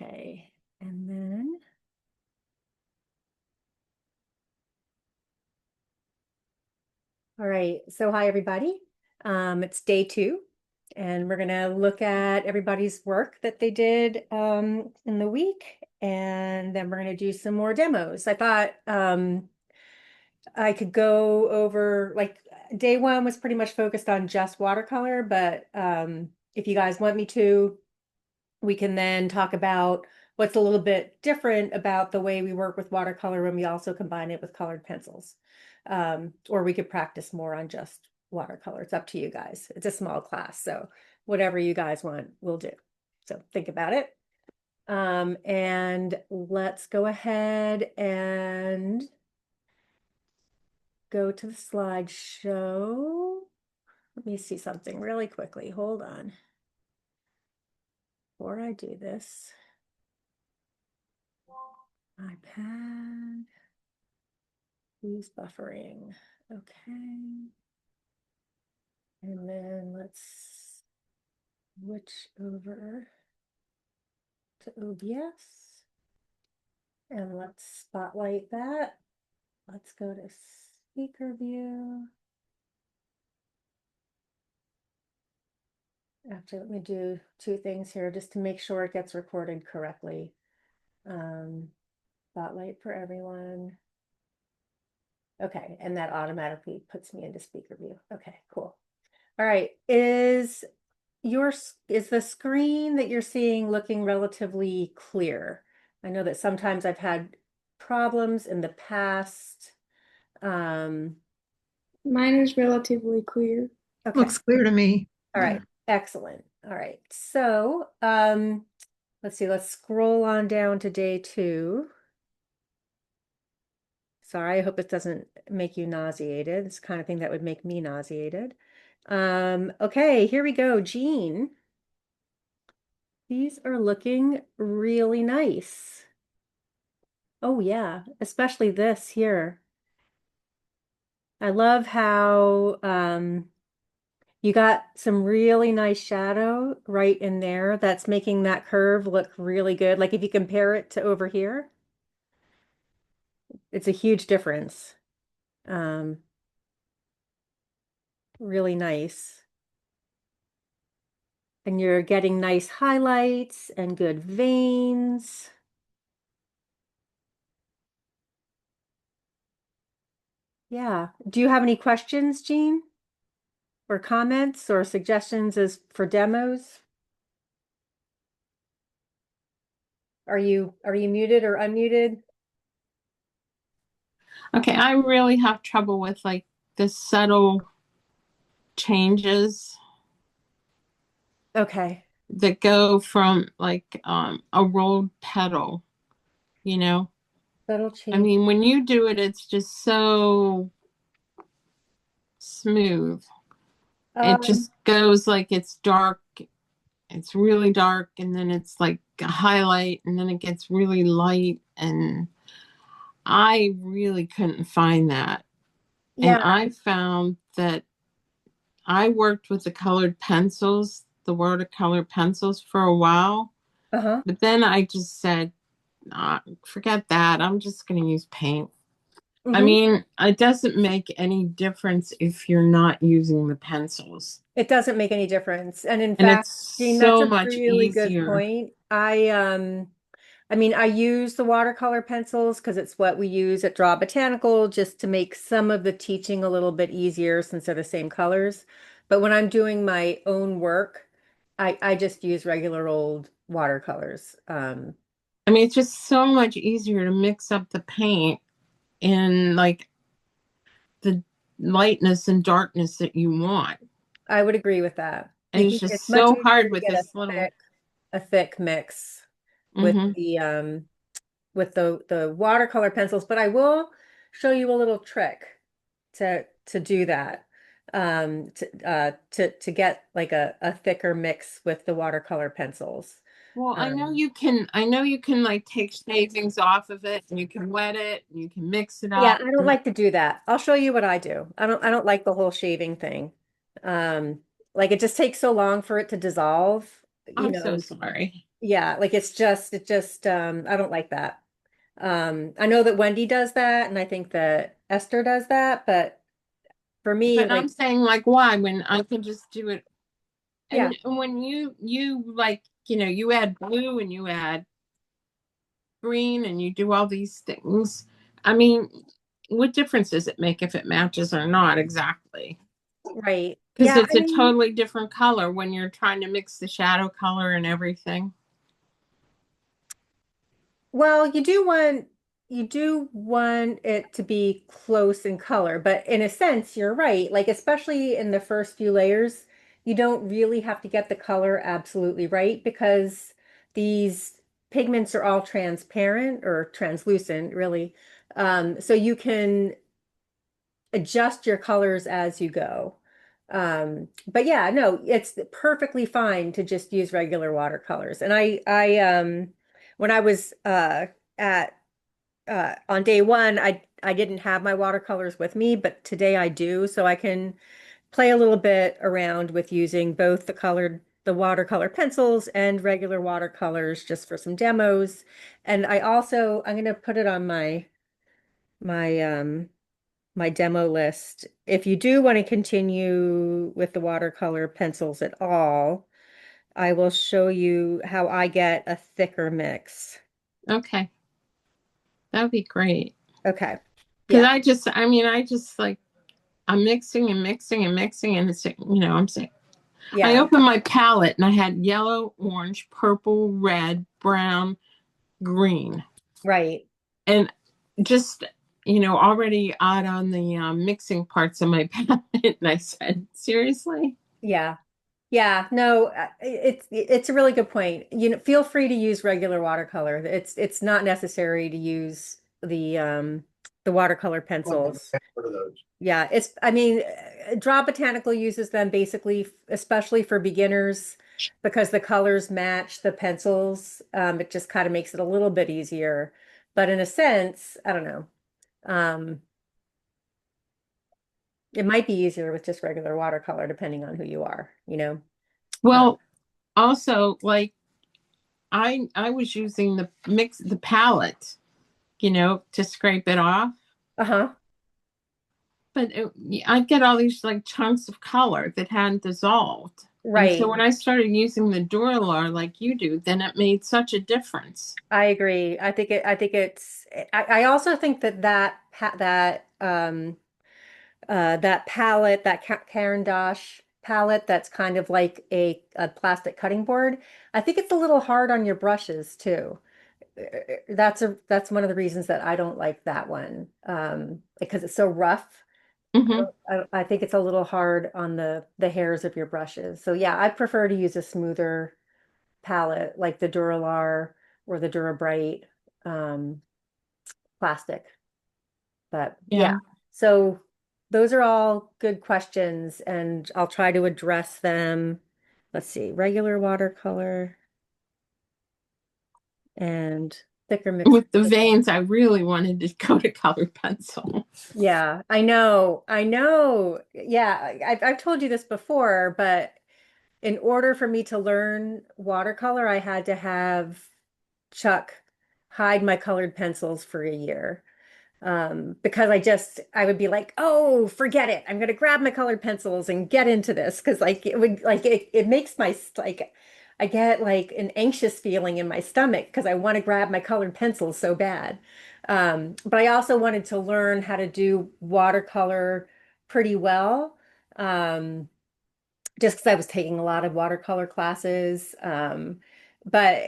Okay, and then all right, so hi everybody. It's day 2, and we're gonna look at everybody's work that they did in the week, and then we're gonna do some more demos. I thought I could go over like day 1 was pretty much focused on just watercolor, but if you guys want me to, we can then talk about what's a little bit different about the way we work with watercolor when we also combine it with colored pencils. Or we could practice more on just watercolor. It's up to you guys. It's a small class, so whatever you guys want, we'll do. So think about it. And let's go ahead and go to the slideshow. Let me see something really quickly. Hold on. Before I do this, iPad, use buffering. Okay. And then let's switch over to OBS and let's spotlight that. Let's go to speaker view. Actually, let me do 2 things here just to make sure it gets recorded correctly. Spotlight for everyone. Okay, and that automatically puts me into speaker view. Okay, cool. All right, is the screen that you're seeing looking relatively clear? I know that sometimes I've had problems in the past. Um, Mine is relatively clear. okay, Looks clear to me. all Yeah. right, excellent. All right, so let's see, let's scroll on down to day 2. Sorry, I hope it doesn't make you nauseated. It's the kind of thing that would make me nauseated. Okay, here we go, Jean. These are looking really nice. Oh yeah, especially this here. I love how you got some really nice shadow right in there that's making that curve look really good. Like if you compare it to over here, it's a huge difference. Um, really nice. And you're getting nice highlights and good veins. Yeah. Do you have any questions, Jean? Or comments or suggestions as for demos? Are you muted or unmuted? Okay, I really have trouble with like the subtle changes Okay. that go from like a rolled petal, you know? Subtle I change. mean, when you do it, it's just so smooth. It Um, just goes like it's dark, it's really dark, and then it's like a highlight, and then it gets really light. And I really couldn't find that. And yeah. I found that I worked with the colored pencils, the watercolor pencils for a while, Uh-huh. but then I just said, forget that. I'm just going to use paint. I Hmm. mean, it doesn't make any difference if you're not using the pencils. It doesn't make any difference. And in And fact, it's Jean, that's so a much really good easier. point. I mean, I use the watercolor pencils because it's what we use at Draw Botanical just to make some of the teaching a little bit easier since they're the same colors. But when I'm doing my own work, I just use regular old watercolors. I mean, it's just so much easier to mix up the paint in like the lightness and darkness that you want. I would agree with that. And it's It's just much so easier hard to with get this little. a thick mix with Hmm. the watercolor pencils, but I will show you a little trick to do that. To get like a thicker mix with the watercolor pencils. Well, Um, I know you can like take shavings off of it and you can wet it and you can mix it yeah, up. I don't like to do that. I'll show you what I do. I don't like the whole shaving thing. Um, like it just takes so long for it to dissolve, you I'm so know. sorry. Yeah, like I don't like that. I know that Wendy does that, and I think that Esther does that, but for me, But I'm like, saying like why when I can just do it yeah, and when you like, you add blue and you add green and you do all these things. I mean, what difference does it make if it matches or not exactly? right. Because Yeah, it's I a mean, totally different color when you're trying to mix the shadow color and everything. well, you do want it to be close in color, but in a sense, you're right. Like, especially in the first few layers, you don't really have to get the color absolutely right because these pigments are all transparent or translucent, really. So you can adjust your colors as you go. But yeah, no, it's perfectly fine to just use regular watercolors. And when I was at on day one, I didn't have my watercolors with me, but today I do, so I can play a little bit around with using both the watercolor pencils and regular watercolors just for some demos. And I'm going to put it on my my demo list. If you do want to continue with the watercolor pencils at all, I will show you how I get a thicker mix. Okay, that would be great. Okay. Because Yeah. I just like, I'm mixing and mixing and mixing, and it's, I'm saying, I Yeah. opened my palette and I had yellow, orange, purple, red, brown, green. Right. And just, already odd on the mixing parts of my palette. And I said, seriously? Yeah. Yeah, no, it's a really good point. Feel free to use regular watercolor. It's not necessary to use the watercolor pencils. Yeah, I mean, Draw Botanical uses them basically, especially for beginners, because the colors match the pencils. It just kind of makes it a little bit easier. But in a sense, I don't know. Um, it might be easier with just regular watercolor, depending on who you are. Uh, Well, also, like, I was using the palette, to scrape it off. uh-huh. But I'd get all these like chunks of color that hadn't dissolved. And so Right. when I started using the Duralar like you do, then it made such a difference. I agree. I think I also think that palette, that Caran d'Ache palette that's kind of like a plastic cutting board. I think it's a little hard on your brushes too. That's one of the reasons that I don't like that one. Because it's so rough. Hmm. I think it's a little hard on the hairs of your brushes. So yeah, I prefer to use a smoother palette like the Duralar or the Durabright um, plastic. But yeah, Yeah. so those are all good questions, and I'll try to address them. Let's see, regular watercolor and thicker mix. With the veins, I really wanted to go to color pencil. Yeah, I know. I know. Yeah, I've told you this before, but in order for me to learn watercolor, I had to have Chuck hide my colored pencils for a year. Because I would be like, oh, forget it. I'm gonna grab my colored pencils and get into this because it makes like I get like an anxious feeling in my stomach because I want to grab my colored pencils so bad. But I also wanted to learn how to do watercolor pretty well. Just because I was taking a lot of watercolor classes. But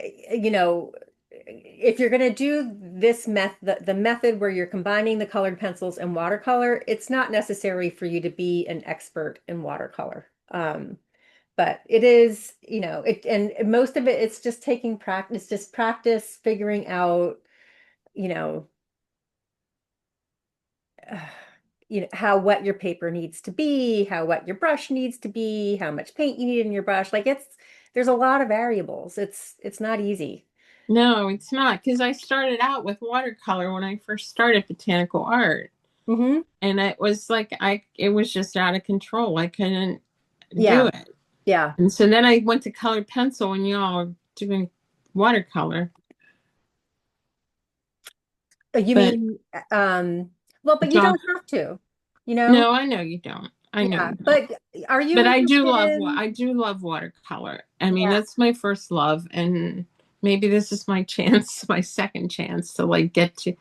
if you're going to do this method, the method where you're combining the colored pencils and watercolor, it's not necessary for you to be an expert in watercolor. But it is, and most of it, it's just taking practice, just practice figuring out, you know, how wet your paper needs to be, how wet your brush needs to be, how much paint you need in your brush. Like there's a lot of variables. It's not easy. No, it's not, because I started out with watercolor when I first started botanical art. Hmm. And it was like it was just out of control. I couldn't do Yeah, it. yeah, And so then I went to colored pencil and y'all are doing watercolor, You but mean, well, but you John, don't have to, you know? no, I know you don't. I know Yeah, you don't. but are you But interested in, I do love watercolor. I mean, yeah, that's my first love, and maybe this is my chance, my second chance to like get to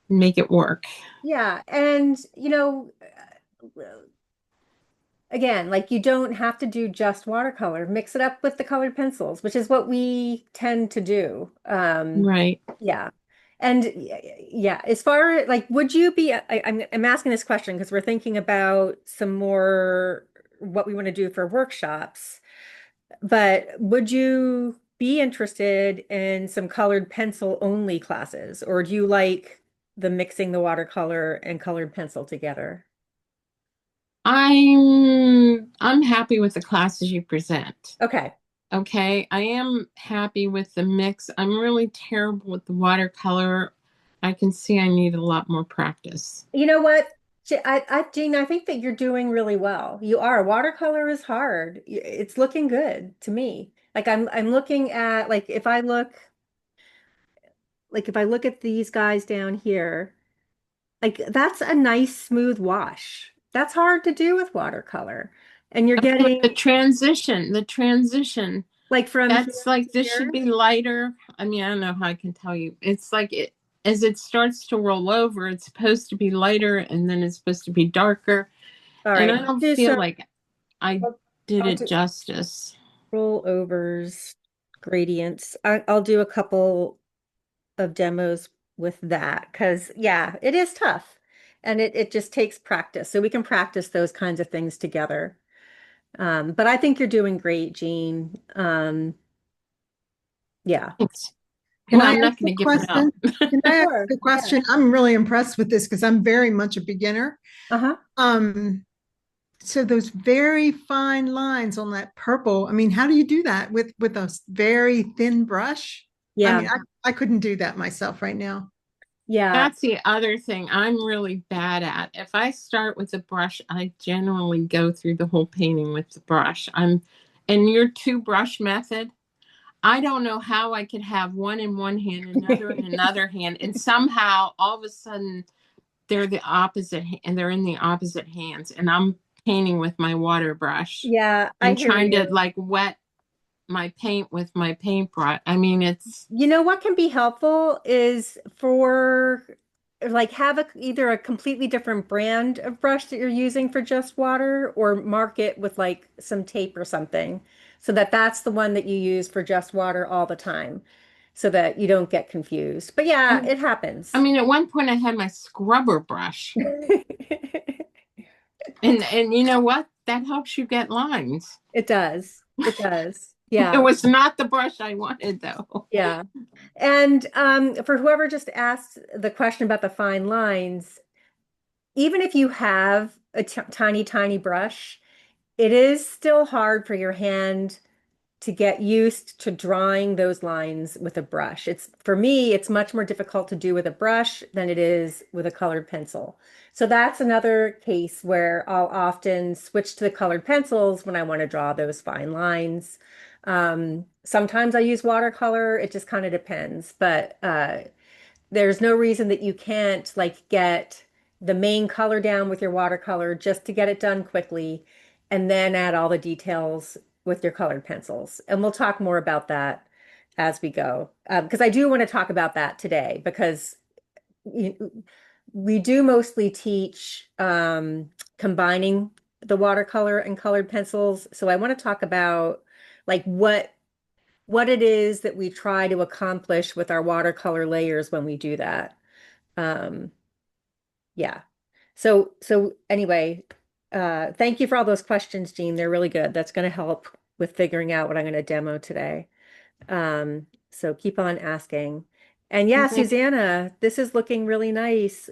make it work. yeah, and again, like you don't have to do just watercolor. Mix it up with the colored pencils, which is what we tend to do. Right. Yeah. And yeah, as far like, would you be, I'm asking this question because we're thinking about some more what we want to do for workshops, but would you be interested in some colored pencil only classes, or do you like the mixing the watercolor and colored pencil together? I'm happy with the classes you present. Okay. Okay, I am happy with the mix. I'm really terrible with the watercolor. I can see I need a lot more practice. You know what? Jean, I think that you're doing really well. You are. Watercolor is hard. It's looking good to me. Like I'm looking at like if I look at these guys down here, like that's a nice smooth wash. That's hard to do with watercolor. And you're With getting the transition, like from here that's like to this should here. be lighter. I mean, I don't know how I can tell you. It's like it as it starts to roll over, it's supposed to be lighter and then it's supposed to be darker. All And right, I don't do feel some like I I'll, did I'll it do justice. rollovers, gradients. I'll do a couple of demos with that because yeah, it is tough and it just takes practice. So we can practice those kinds of things together. But I think you're doing great, Jean. Yeah. Thanks. Can Well, I I'm ask not going a to give them out. question? Can I ask Sure. a Yeah. question? I'm really impressed with this because I'm very much a beginner. Uh-huh. Um, so those very fine lines on that purple, I mean, how do you do that with a very thin brush? I Yeah. mean, I couldn't do that myself right now. Yeah. That's the other thing I'm really bad at. If I start with a brush, I generally go through the whole painting with the brush. And your two brush method, I don't know how I could have one in one hand, another in another hand, and somehow all of a sudden and they're in the opposite hands, and I'm painting with my water brush Yeah, I and hear trying to you. like wet my paint with my paintbrush. I mean, it's You know what can be helpful is for like have either a completely different brand of brush that you're using for just water or mark it with like some tape or something so that that's the one that you use for just water all the time so that you don't get confused. But yeah, and it I happens. mean, at one point I had my scrubber brush. And you know what? That helps you get lines. It does. It does. It Yeah. was not the brush I wanted though. Yeah. And for whoever just asked the question about the fine lines, even if you have a tiny, tiny brush, it is still hard for your hand to get used to drawing those lines with a brush. It's for me, it's much more difficult to do with a brush than it is with a colored pencil. So that's another case where I'll often switch to the colored pencils when I want to draw those fine lines. Sometimes I use watercolor. It just kind of depends, but there's no reason that you can't like get the main color down with your watercolor just to get it done quickly and then add all the details with your colored pencils. And we'll talk more about that as we go. Because I do want to talk about that today because we do mostly teach combining the watercolor and colored pencils. So I want to talk about like what it is that we try to accomplish with our watercolor layers when we do that. Um, yeah. So anyway, thank you for all those questions, Jean. They're really good. That's going to help with figuring out what I'm going to demo today. So keep on asking. And yeah, Okay. Susanna, this is looking really nice.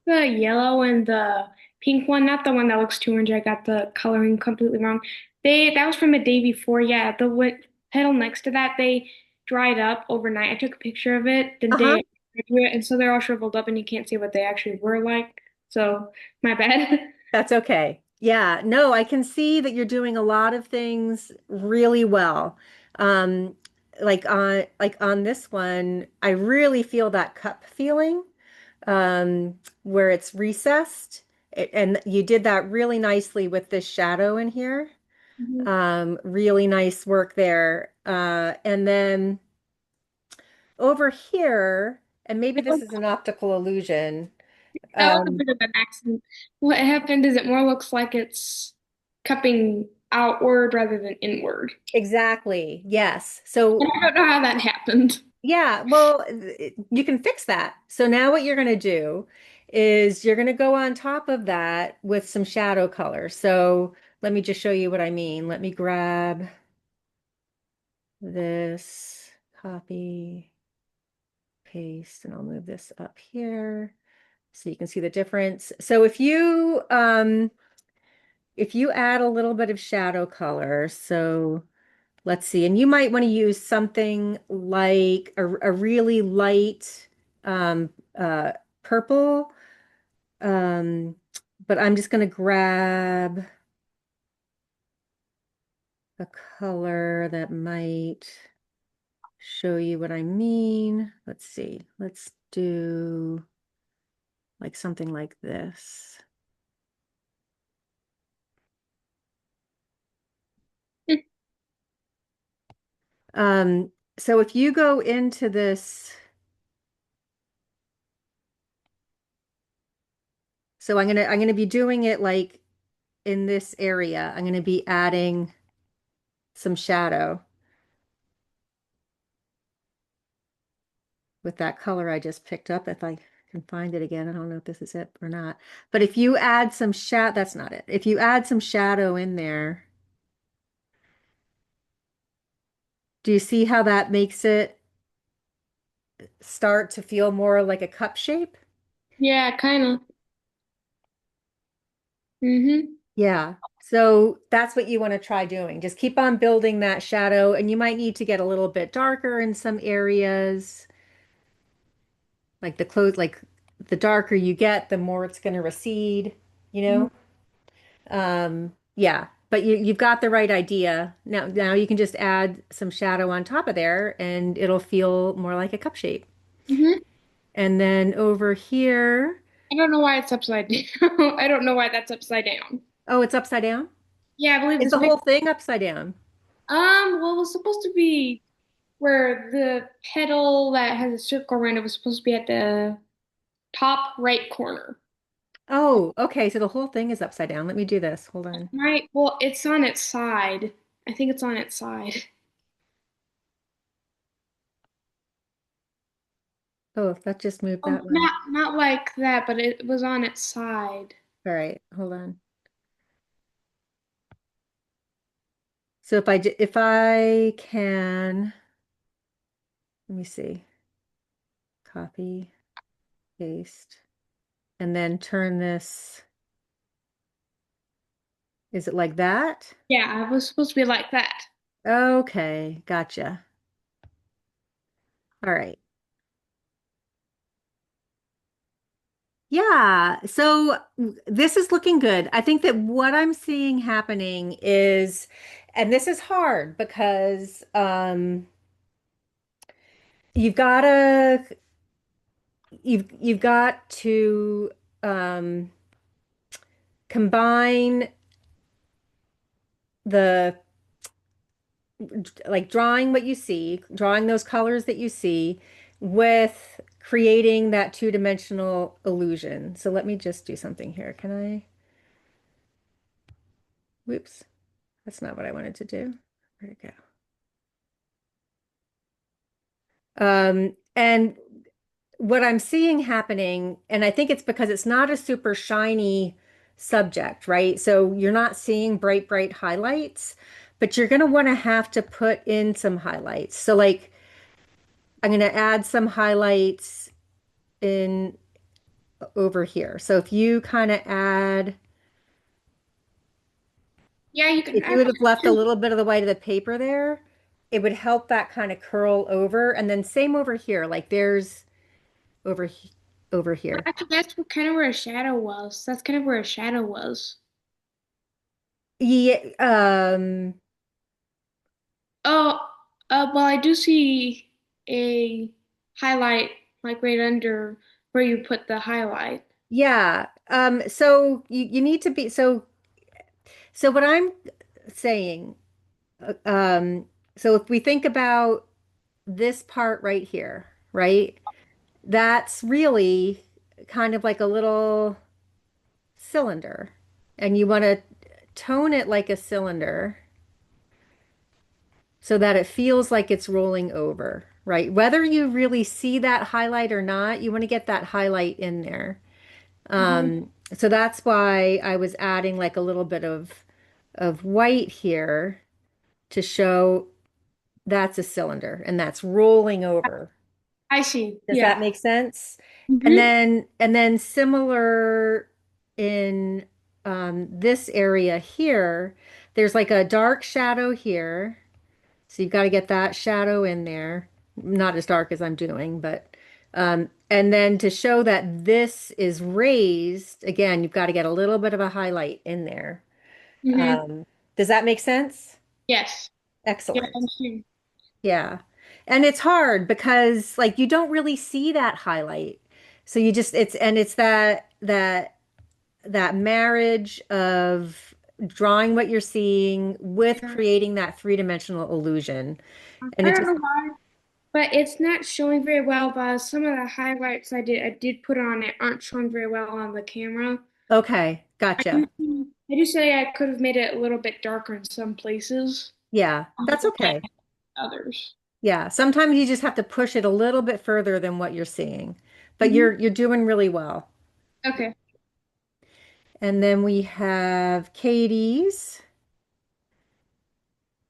The yellow and the pink one, not the one that looks too orange. I got the coloring completely wrong. That was from a day before. Yeah, the petal next to that, they dried up overnight. I took a picture of it the Uh-huh. day I drew it, and so they're all shriveled up, and you can't see what they actually were like. So my bad. That's okay. Yeah, no, I can see that you're doing a lot of things really well. Um, like on this one, I really feel that cup feeling, where it's recessed. And you did that really nicely with this shadow in here. Mhm. Really nice work there. And then over here, and maybe this is an optical illusion. That was a Um, bit of an accident. What happened is it more looks like it's cupping outward rather than inward. exactly. Yes. And So I don't know how that happened. yeah, well, you can fix that. So now what you're going to do is you're going to go on top of that with some shadow color. So let me just show you what I mean. Let me grab this, copy, paste, and I'll move this up here so you can see the difference. So if you add a little bit of shadow color, so let's see, and you might want to use something like a really light um, uh, purple, um, but I'm just going to grab a color that might show you what I mean. Let's see, let's do like something like this. So if you go into this, so I'm gonna be doing it like in this area. I'm gonna be adding some shadow with that color I just picked up. If I can find it again, I don't know if this is it or not. But if you add some shadow, that's not it. If you add some shadow in there, do you see how that makes it start to feel more like a cup shape? Yeah, kind of. Mm-hmm. Yeah. So that's what you want to try doing. Just keep on building that shadow, and you might need to get a little bit darker in some areas. Like the clothes, like the darker you get, the more it's going to recede, you know? Yeah, but you've got the right idea. Now you can just add some shadow on top of there and it'll feel more like a cup shape. Mm-hmm. And then over here, I don't know why it's upside down. I don't know why that's upside down. oh, it's upside down? Yeah, I believe Is this the picture. whole thing upside down? Well, it was supposed to be where the petal that has a circle around it was supposed to be at the top right corner. Oh, okay. So the whole thing is upside down. Let me do this. Hold on. Right. Well, it's on its side. I think it's on its side. Oh, that just moved Oh, that way. not like that, but it was on its side. All right, hold on. So if I can, let me see, copy, paste, and then turn this. Is it like that? Yeah, it was supposed to be like that. Okay, gotcha. All right. Yeah, so this is looking good. I think that what I'm seeing happening is, and this is hard because you've got to you've got to um, combine the like drawing what you see, drawing those colors that you see with creating that two-dimensional illusion. So let me just do something here. Can I? Whoops, that's not what I wanted to do. Where'd it go? And what I'm seeing happening, and I think it's because it's not a super shiny subject, right? So you're not seeing bright, bright highlights, but you're going to want to have to put in some highlights. So like I'm going to add some highlights in over here. So if you kind of add, Yeah, you can if you add would have left a little bit of the white of the paper there, it would help that kind of curl over. And then same over here, like there's over over here. actually that's what kind of where a shadow was. That's kind of where a shadow was. Yeah, Oh, Well, I do see a highlight like right under where you put the highlight. Yeah. So you need to be so what I'm saying, so if we think about this part right here, right? That's really kind of like a little cylinder, and you want to tone it like a cylinder so that it feels like it's rolling over, right? Whether you really see that highlight or not, you want to get that highlight in there. Hmm. So that's why I was adding like a little bit of white here to show that's a cylinder and that's rolling over. I see. Does that Yeah. make sense? Hmm. And then similar in this area here, there's like a dark shadow here. So you've got to get that shadow in there. Not as dark as I'm doing, but and then to show that this is raised, again, you've got to get a little bit of a highlight in there. Hmm. Um, does that make sense? Yes. Yeah, Excellent. I'm sure. Yeah. And it's hard because like you don't really see that highlight. So you just it's that marriage of drawing what you're seeing with Yeah. creating that three-dimensional illusion. And I it don't just know why, but it's not showing very well. But some of the highlights I did put on it aren't showing very well on the camera. okay, I do, gotcha. I do say I could have made it a little bit darker in some places, Yeah, that's than okay. others. Yeah, sometimes you just have to push it a little bit further than what you're seeing. But Hmm. you're doing really well. Okay. And then we have Katie's.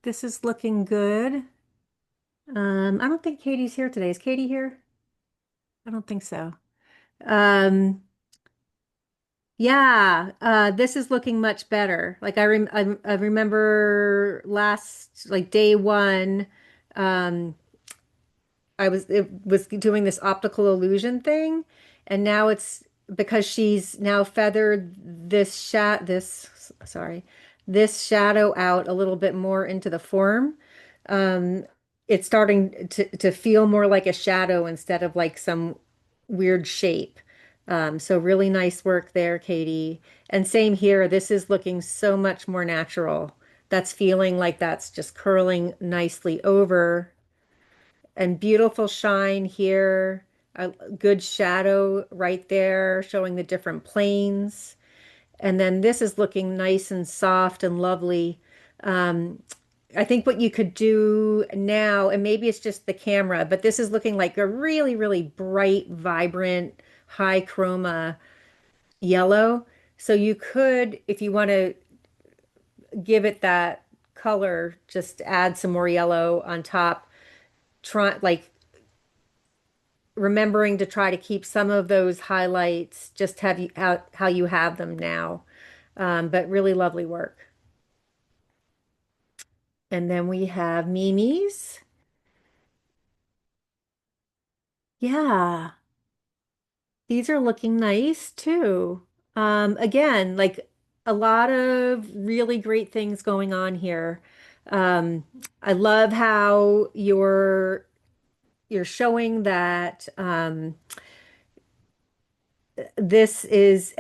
This is looking good. I don't think Katie's here today. Is Katie here? I don't think so. Um, yeah, this is looking much better. Like I remember last like day one, um, it was doing this optical illusion thing, and now it's because she's now feathered this shadow out a little bit more into the form. Um, it's starting to feel more like a shadow instead of like some weird shape. So really nice work there, Katie. And same here. This is looking so much more natural. That's feeling like that's just curling nicely over and beautiful shine here, a good shadow right there showing the different planes. And then this is looking nice and soft and lovely. Um, I think what you could do now, and maybe it's just the camera, but this is looking like a really, really bright, vibrant, high chroma yellow. So you could, if you want to give it that color, just add some more yellow on top. Try like remembering to try to keep some of those highlights just have you how you have them now. But really lovely work. And then we have Mimi's. Yeah, these are looking nice too. Again, like a lot of really great things going on here. Um, I love how you're showing that this is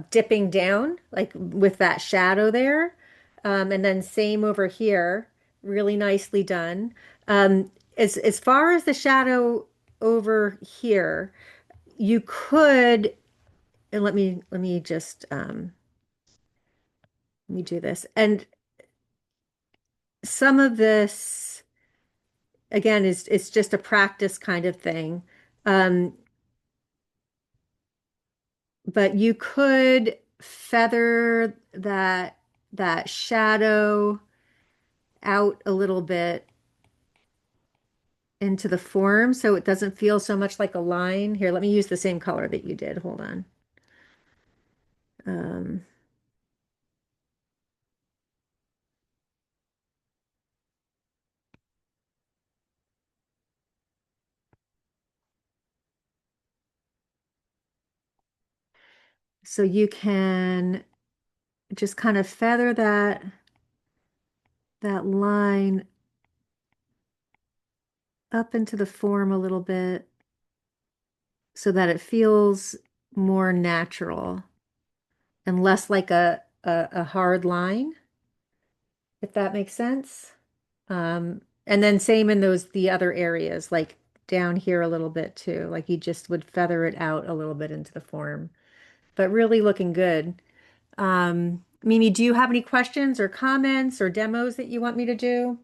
dipping down, like with that shadow there. And then same over here, really nicely done. As far as the shadow over here, you could, and let me just let me do this. And some of this again is it's just a practice kind of thing. Um, but you could feather that shadow out a little bit into the form so it doesn't feel so much like a line. Here, let me use the same color that you did. Hold on. Um, so you can just kind of feather that line up into the form a little bit so that it feels more natural and less like a hard line, if that makes sense. And then same in the other areas, like down here a little bit too, like you just would feather it out a little bit into the form, but really looking good. Mimi, do you have any questions or comments or demos that you want me to do?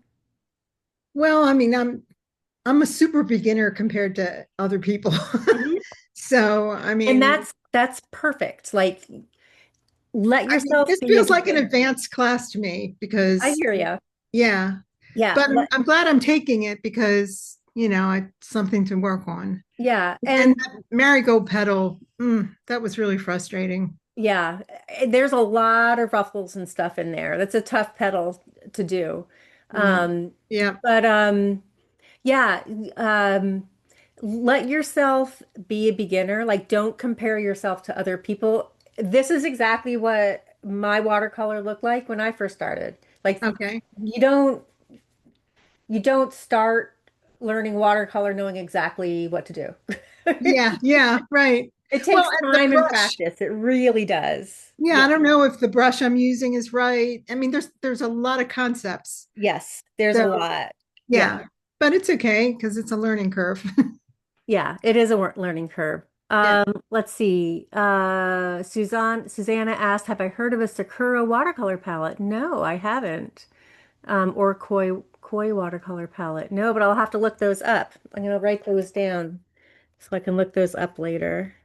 Well, I mean, I'm a super beginner compared to other people. Mhm. So, I And mean, that's perfect. Like let yourself this be a feels like an beginner. advanced class to me I because, hear you. yeah, Yeah, but I'm glad I'm taking it because, it's something to work on. yeah, And and that marigold petal, that was really frustrating. yeah, there's a lot of ruffles and stuff in there. That's a tough pedal to do. Yeah. Um, Yeah. but yeah, um, let yourself be a beginner. Like, don't compare yourself to other people. This is exactly what my watercolor looked like when I first started. Like, Okay. you don't you don't start learning watercolor knowing exactly what to do. Yeah. Yeah. Right. It Well, takes and the time and brush. practice. It really does. Yeah, Yeah. I don't know if the brush I'm using is right. I mean, there's a lot of concepts. Yes, there's a So, lot. Yeah. yeah, but it's okay because it's a learning curve. Yeah, it is a learning curve. Yeah. Let's see. Susanna asked, have I heard of a Sakura watercolor palette? No, I haven't. Or koi watercolor palette. No, but I'll have to look those up. I'm gonna write those down so I can look those up later.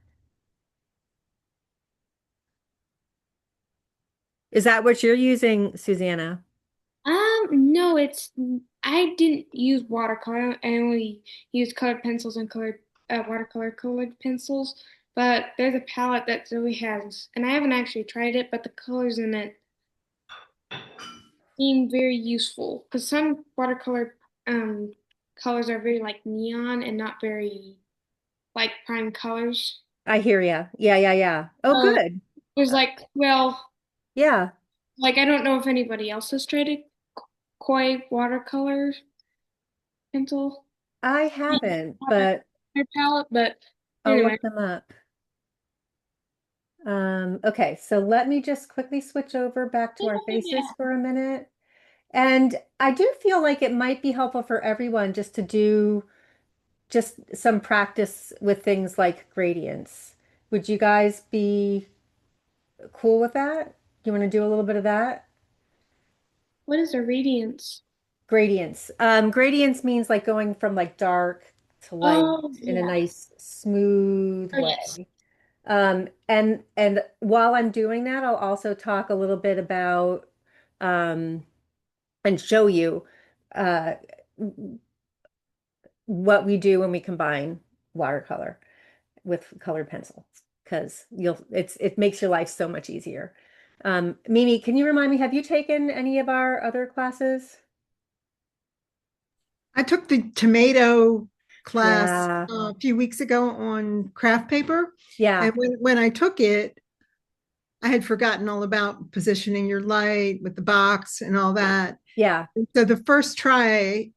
Is that what you're using, Susanna? No, I didn't use watercolor. I only used colored pencils and colored watercolor colored pencils. But there's a palette that Zoe has, and I haven't actually tried it, but the colors in it seem very useful because some watercolor um colors are very like neon and not very like prime colors. I hear ya. Yeah, yeah, yeah. Oh, So good. there's like, well, Yeah, like I don't know if anybody else has tried a koi watercolor pencil I haven't, but palette, but I'll anyway. look them up. Okay, so let me just quickly switch over back to our faces Yeah. for a minute. And I do feel like it might be helpful for everyone just to do just some practice with things like gradients. Would you guys be cool with that? You want to do a little bit of that? What is a radiance? Gradients. Gradients means like going from like dark to light Oh, in a yeah. nice smooth Oh, yes. way. And while I'm doing that, I'll also talk a little bit about um, and show you uh, what we do when we combine watercolor with colored pencils because it makes your life so much easier. Mimi, can you remind me, have you taken any of our other classes? I took the tomato class Yeah, a few weeks ago on craft paper, yeah, and when I took it, I had forgotten all about positioning your light with the box and all that. yeah, And so the first try,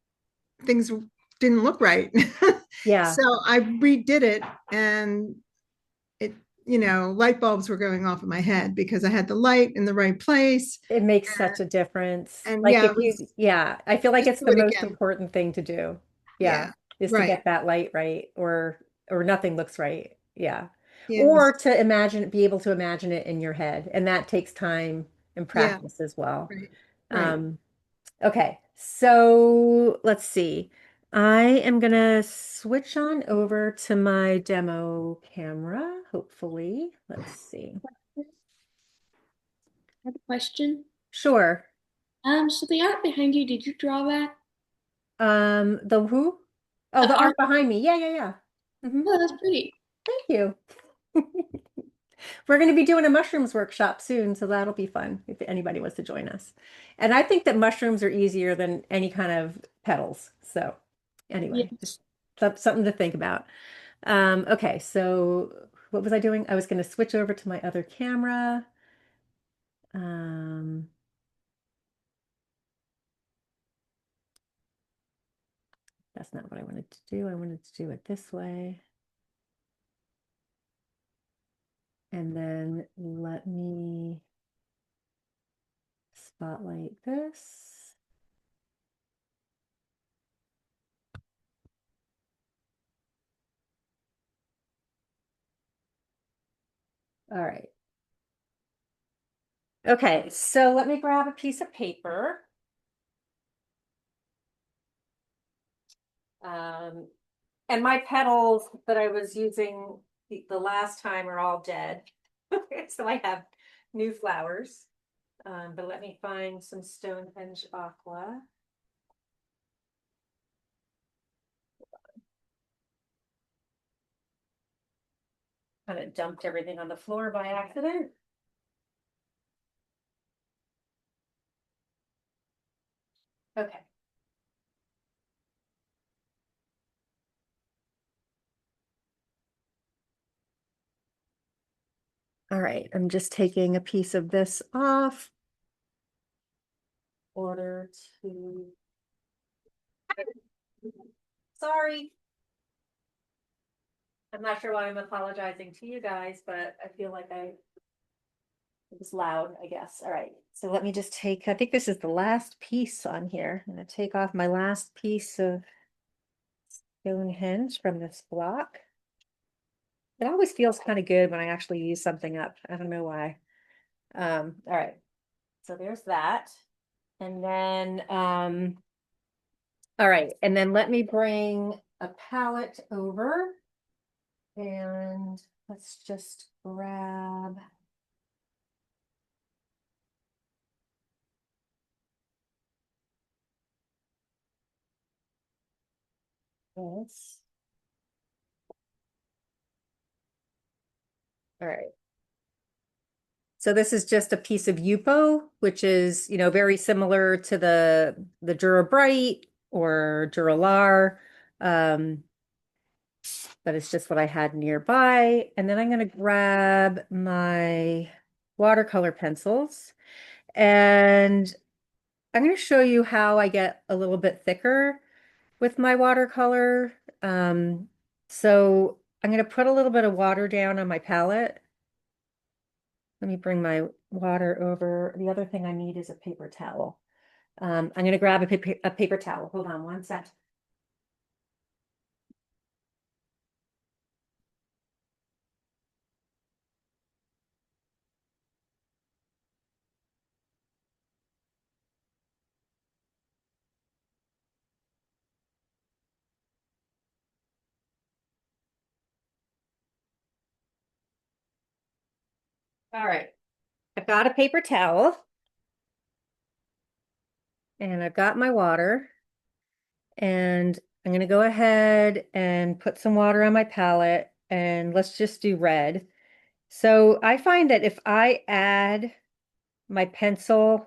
things didn't look right. yeah. So I redid it, and it, light bulbs were going off in my head because I had the light in the right place. It makes such a difference. And Like yeah, if it you, was yeah, I feel like just it's do the it most again. important thing to do. Yeah, Yeah, is to right. get that light right or nothing looks right. Yeah. Or Yes. to be able to imagine it in your head. And that takes time and Yeah, practice as well. right. Right. Um, okay, so let's see. I am gonna switch on over to my demo camera, hopefully. Let's see. I have a question. Sure. So the art behind you, did you draw that? The who? Oh, The the art. art behind me. Yeah, yeah, yeah. Oh, that's pretty. Thank you. We're going to be doing a mushrooms workshop soon, so that'll be fun if anybody wants to join us. And I think that mushrooms are easier than any kind of petals. So anyway, just Yes. something to think about. Okay, so what was I doing? I was going to switch over to my other camera. That's not what I wanted to do. I wanted to do it this way. And then let me spotlight this. All right. Okay, so let me grab a piece of paper. And my petals that I was using the last time are all dead. So I have new flowers. But let me find some Stonehenge aqua. Kind of dumped everything on the floor by accident. Okay. All right, I'm just taking a piece of this off. Order to. Sorry. I'm not sure why I'm apologizing to you guys, but I feel like it was loud, I guess. All right, so let me just take, I think this is the last piece on here. I'm gonna take off my last piece of Stonehenge from this block. It always feels kind of good when I actually use something up. I don't know why. All right, so there's that. And then, all right, and then let me bring a palette over and let's just grab this. All right. So this is just a piece of Yupo, which is, very similar to the Dura Bright or Duralar. But it's just what I had nearby. And then I'm going to grab my watercolor pencils and I'm going to show you how I get a little bit thicker with my watercolor. So I'm going to put a little bit of water down on my palette. Let me bring my water over. The other thing I need is a paper towel. I'm going to grab a paper towel. Hold on one sec. All right. I've got a paper towel and I've got my water and I'm going to go ahead and put some water on my palette and let's just do red. So I find that if I add my pencil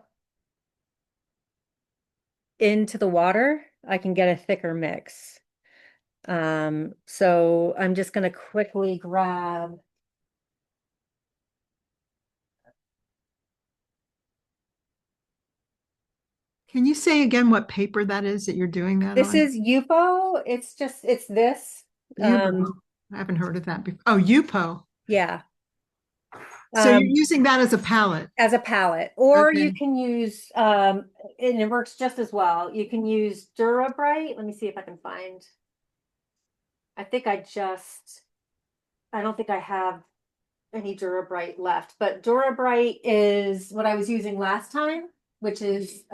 into the water, I can get a thicker mix. So I'm just going to quickly grab. Can you say again what paper that is that you're doing that This on? is Yupo. It's this. Yupo. I haven't heard of that before. Oh, Yupo. Yeah. So you're using that as a palette. As a palette, or you Okay. can use, and it works just as well. You can use Durabright. Let me see if I can find. I think I don't think I have any Durabright left, but Durabright is what I was using last time, which is,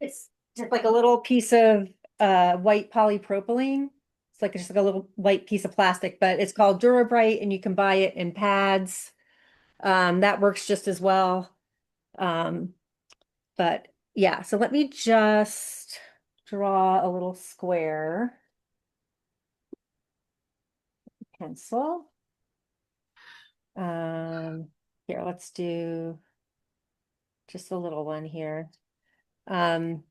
it's just like a little piece of white polypropylene. It's like just like a little white piece of plastic, but it's called Durabright and you can buy it in pads. That works just as well. Um, but yeah, so let me just draw a little square pencil. Here, let's do just a little one here. And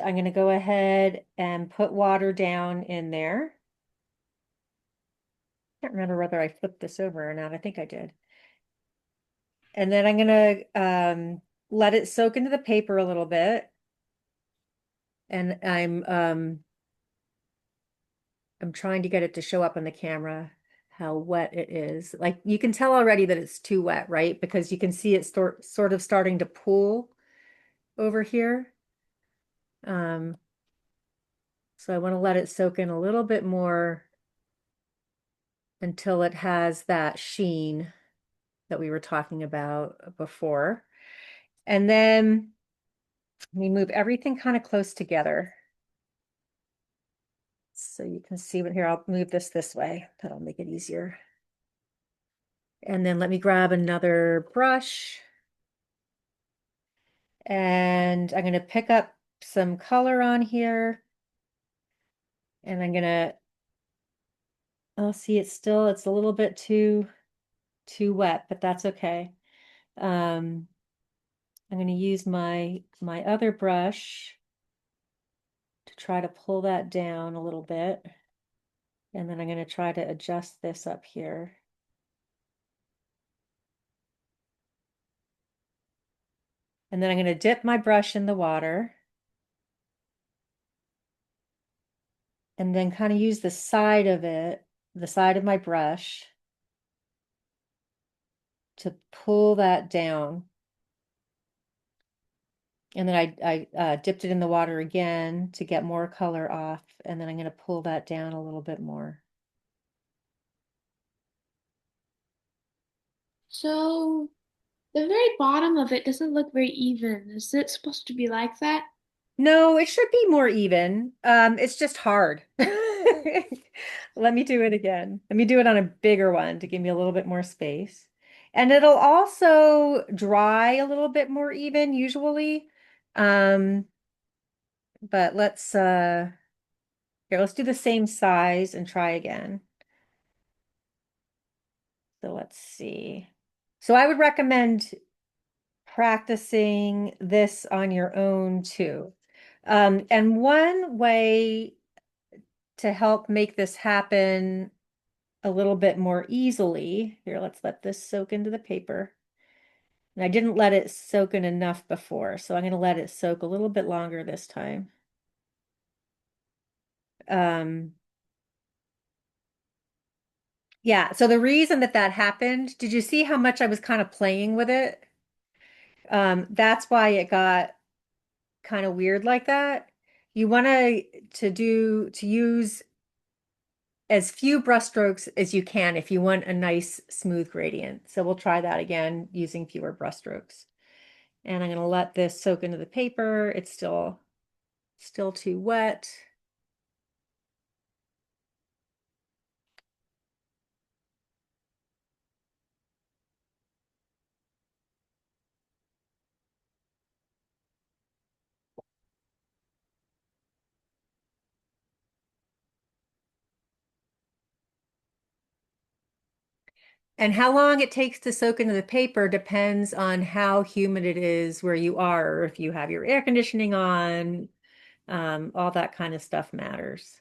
I'm going to go ahead and put water down in there. Can't remember whether I flipped this over or not. I think I did. And then I'm going to let it soak into the paper a little bit. And I'm trying to get it to show up on the camera how wet it is. Like you can tell already that it's too wet, right? Because you can see it sort of starting to pool over here. So I want to let it soak in a little bit more until it has that sheen that we were talking about before. And then we move everything kind of close together. So you can see what here, I'll move this way. That'll make it easier. And then let me grab another brush. And I'm going to pick up some color on here. And I'm going to, oh, see, it's a little bit too wet, but that's okay. I'm going to use my other brush to try to pull that down a little bit. And then I'm going to try to adjust this up here. And then I'm going to dip my brush in the water. And then kind of use the side of it, the side of my brush, to pull that down. And then I dipped it in the water again to get more color off. And then I'm going to pull that down a little bit more. So the very bottom of it doesn't look very even. Is it supposed to be like that? No, it should be more even. It's just hard. Let me do it again. Let me do it on a bigger one to give me a little bit more space. And it'll also dry a little bit more even usually. Um, but let's do the same size and try again. So let's see. So I would recommend practicing this on your own too. And one way to help make this happen a little bit more easily, here, let's let this soak into the paper. And I didn't let it soak in enough before, so I'm going to let it soak a little bit longer this time. Yeah, so the reason that happened, did you see how much I was kind of playing with it? That's why it got kind of weird like that. You want to use as few brushstrokes as you can if you want a nice smooth gradient. So we'll try that again using fewer brushstrokes. And I'm going to let this soak into the paper. It's still too wet. And how long it takes to soak into the paper depends on how humid it is where you are, or if you have your air conditioning on, all that kind of stuff matters.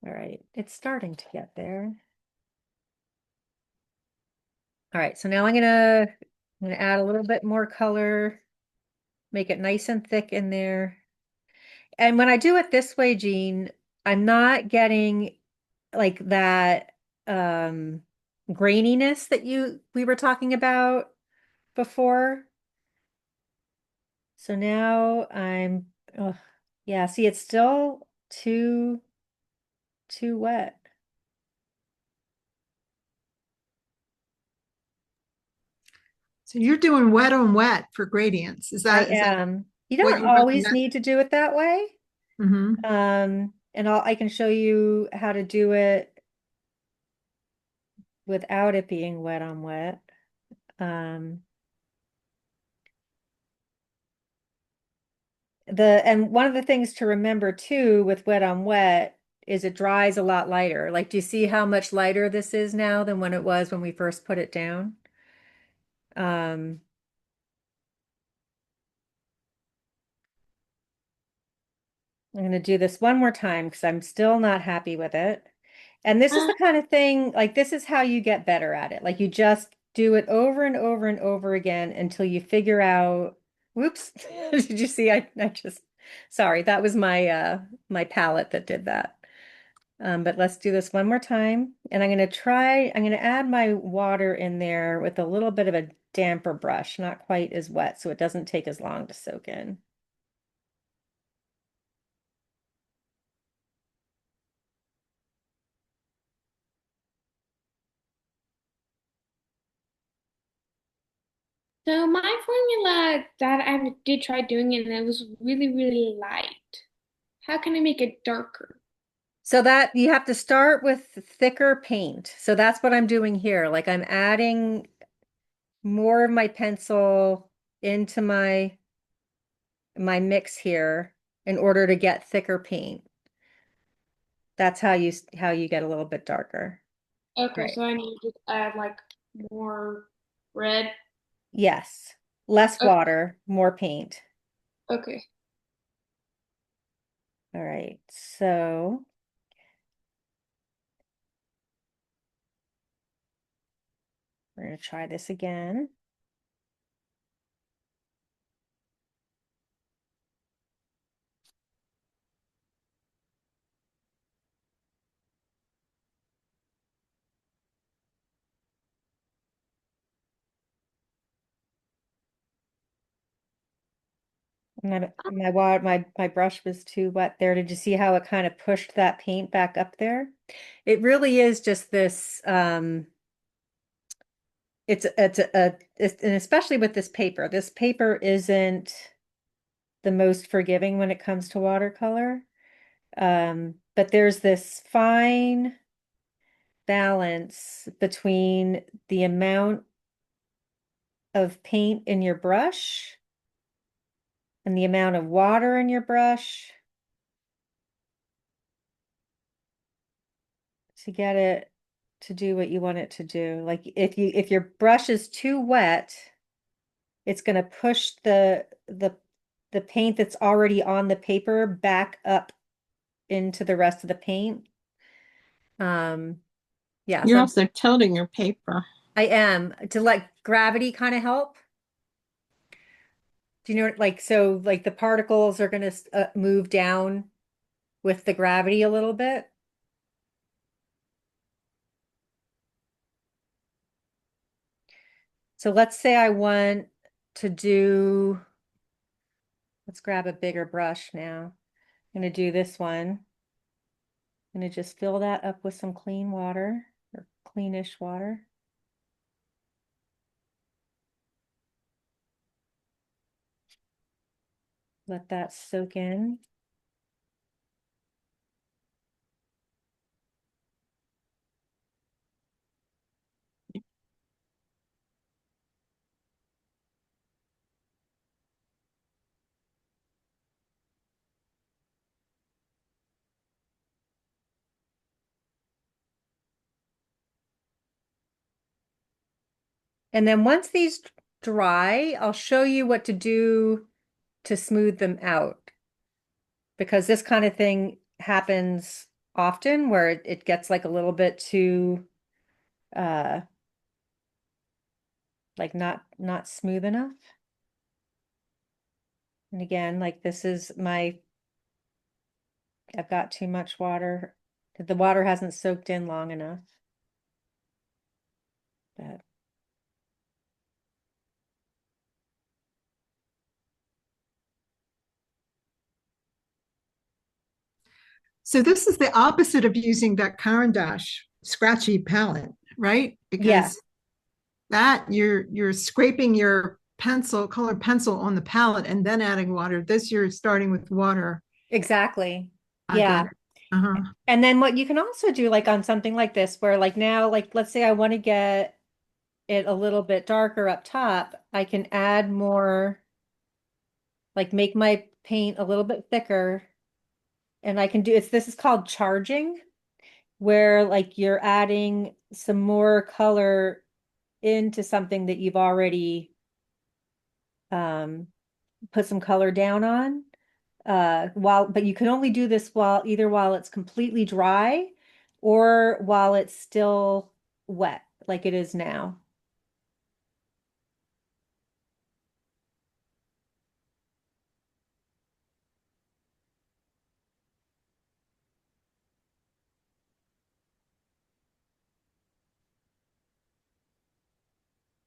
All right, it's starting to get there. All right, so now I'm gonna add a little bit more color, make it nice and thick in there. And when I do it this way, Jean, I'm not getting like that graininess that we were talking about before. So now oh, yeah, see, it's still too wet. So you're doing wet on wet for gradients. Is I that am. You what don't you always recommend? need to do it that way. Mm-hmm. And I can show you how to do it without it being wet on wet. Um, and one of the things to remember too with wet on wet is it dries a lot lighter. Like, do you see how much lighter this is now than when it was when we first put it down? Um, I'm going to do this one more time because I'm still not happy with it. And this is the kind of thing, like this is how you get better at it. Like you just do it over and over and over again until you figure out, whoops, did you see? I just, sorry, that was my palette that did that. But let's do this one more time. And I'm gonna add my water in there with a little bit of a damper brush, not quite as wet, so it doesn't take as long to soak in. So my formula that I did try doing it and it was really, really light. How can I make it darker? So that you have to start with thicker paint. So that's what I'm doing here. Like I'm adding more of my pencil into my mix here in order to get thicker paint. That's how you get a little bit darker. Okay, Right. so I need to add like more red. Yes. Less Okay, water, more paint. okay. All right. So we're going to try this again. My brush was too wet there. Did you see how it kind of pushed that paint back up there? It really is just this and especially with this paper. This paper isn't the most forgiving when it comes to watercolor. But there's this fine balance between the amount of paint in your brush and the amount of water in your brush to get it to do what you want it to do. Like if your brush is too wet, it's going to push the paint that's already on the paper back up into the rest of the paint. Yeah, You're so also tilting your paper. I am to let gravity kind of help. Do you know, like, so like the particles are going to move down with the gravity a little bit. So let's say I want to do, let's grab a bigger brush now. I'm going to do this one. I'm going to just fill that up with some clean water or cleanish water. Let that soak in. And then once these dry, I'll show you what to do to smooth them out. Because this kind of thing happens often where it gets like a little bit too uh like not smooth enough. And again, like this is I've got too much water. The water hasn't soaked in long enough. But So this is the opposite of using that Caran d'Ache scratchy palette, right? yeah, Because that you're scraping your pencil, colored pencil on the palette and then adding water. This you're starting with water. exactly. I get Yeah. it. Uh-huh. And then what you can also do like on something like this where like now like let's say I want to get it a little bit darker up top, I can add more, like make my paint a little bit thicker, and I can do this is called charging, where like you're adding some more color into something that you've already um put some color down on. But you can only do this while it's completely dry or while it's still wet, like it is now.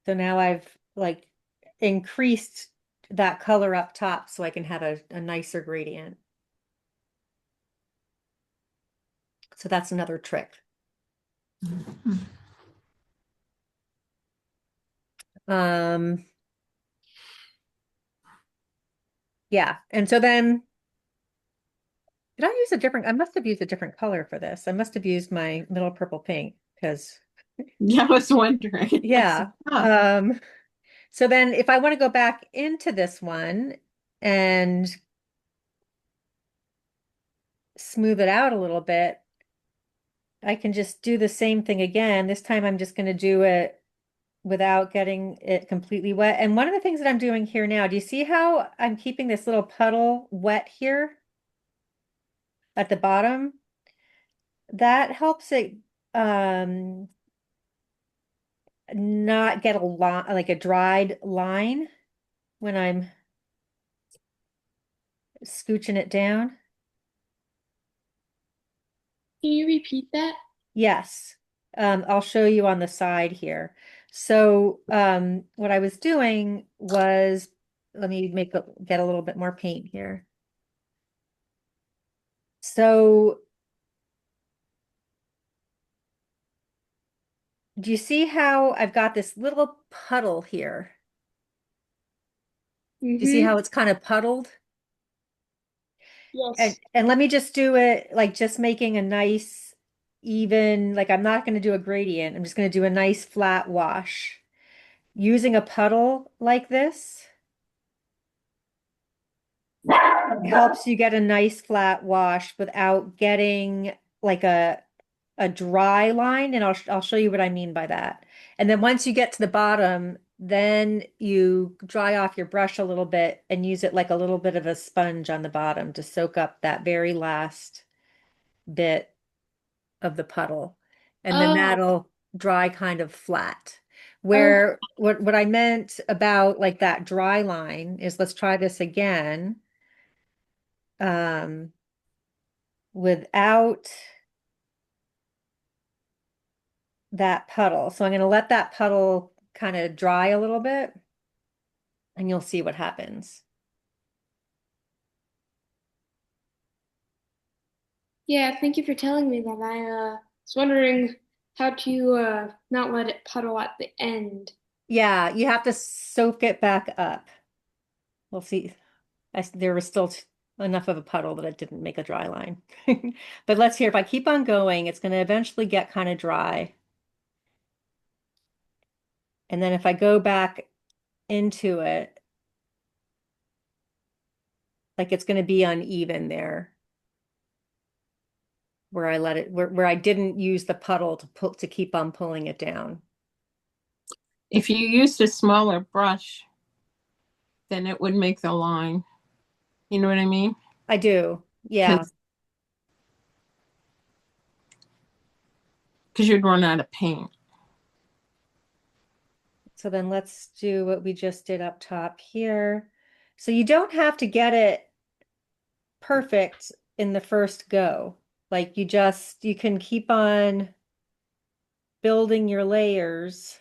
So now I've like increased that color up top so I can have a nicer gradient. So that's another trick. Um, yeah. And so then did I use a different, I must have used a different color for this. I must have used my middle purple pink because Yeah, I was wondering. I said, yeah. huh. So then if I want to go back into this one and smooth it out a little bit, I can just do the same thing again. This time I'm just going to do it without getting it completely wet. And one of the things that I'm doing here now, do you see how I'm keeping this little puddle wet here at the bottom? That helps it um not get a lot like a dried line when I'm scooching it down. Can you repeat that? Yes. I'll show you on the side here. So what I was doing was, let me get a little bit more paint here. So do you see how I've got this little puddle here? Do you see how Mm-hmm. it's kind of puddled? Yes. And let me just do it like just making a nice even, like I'm not going to do a gradient. I'm just going to do a nice flat wash. Using a puddle like this helps you get a nice flat wash without getting like a dry line, and I'll show you what I mean by that. And then once you get to the bottom, then you dry off your brush a little bit and use it like a little bit of a sponge on the bottom to soak up that very last bit of the puddle. And then Oh, that'll dry kind of flat. okay. Where what I meant about like that dry line is, let's try this again. Um, without that puddle. So I'm going to let that puddle kind of dry a little bit and you'll see what happens. Yeah, thank you for telling me that. I was wondering how to not let it puddle at the end. Yeah, you have to soak it back up. We'll see. There was still enough of a puddle that it didn't make a dry line. But let's hear, if I keep on going, it's going to eventually get kind of dry. And then if I go back into it, like it's going to be uneven there where I let it, where I didn't use the puddle to keep on pulling it down. If you used a smaller brush, then it would make the line. You know what I mean? I do. Yeah. Because you'd run out of paint. So then let's do what we just did up top here. So you don't have to get it perfect in the first go. Like you can keep on building your layers.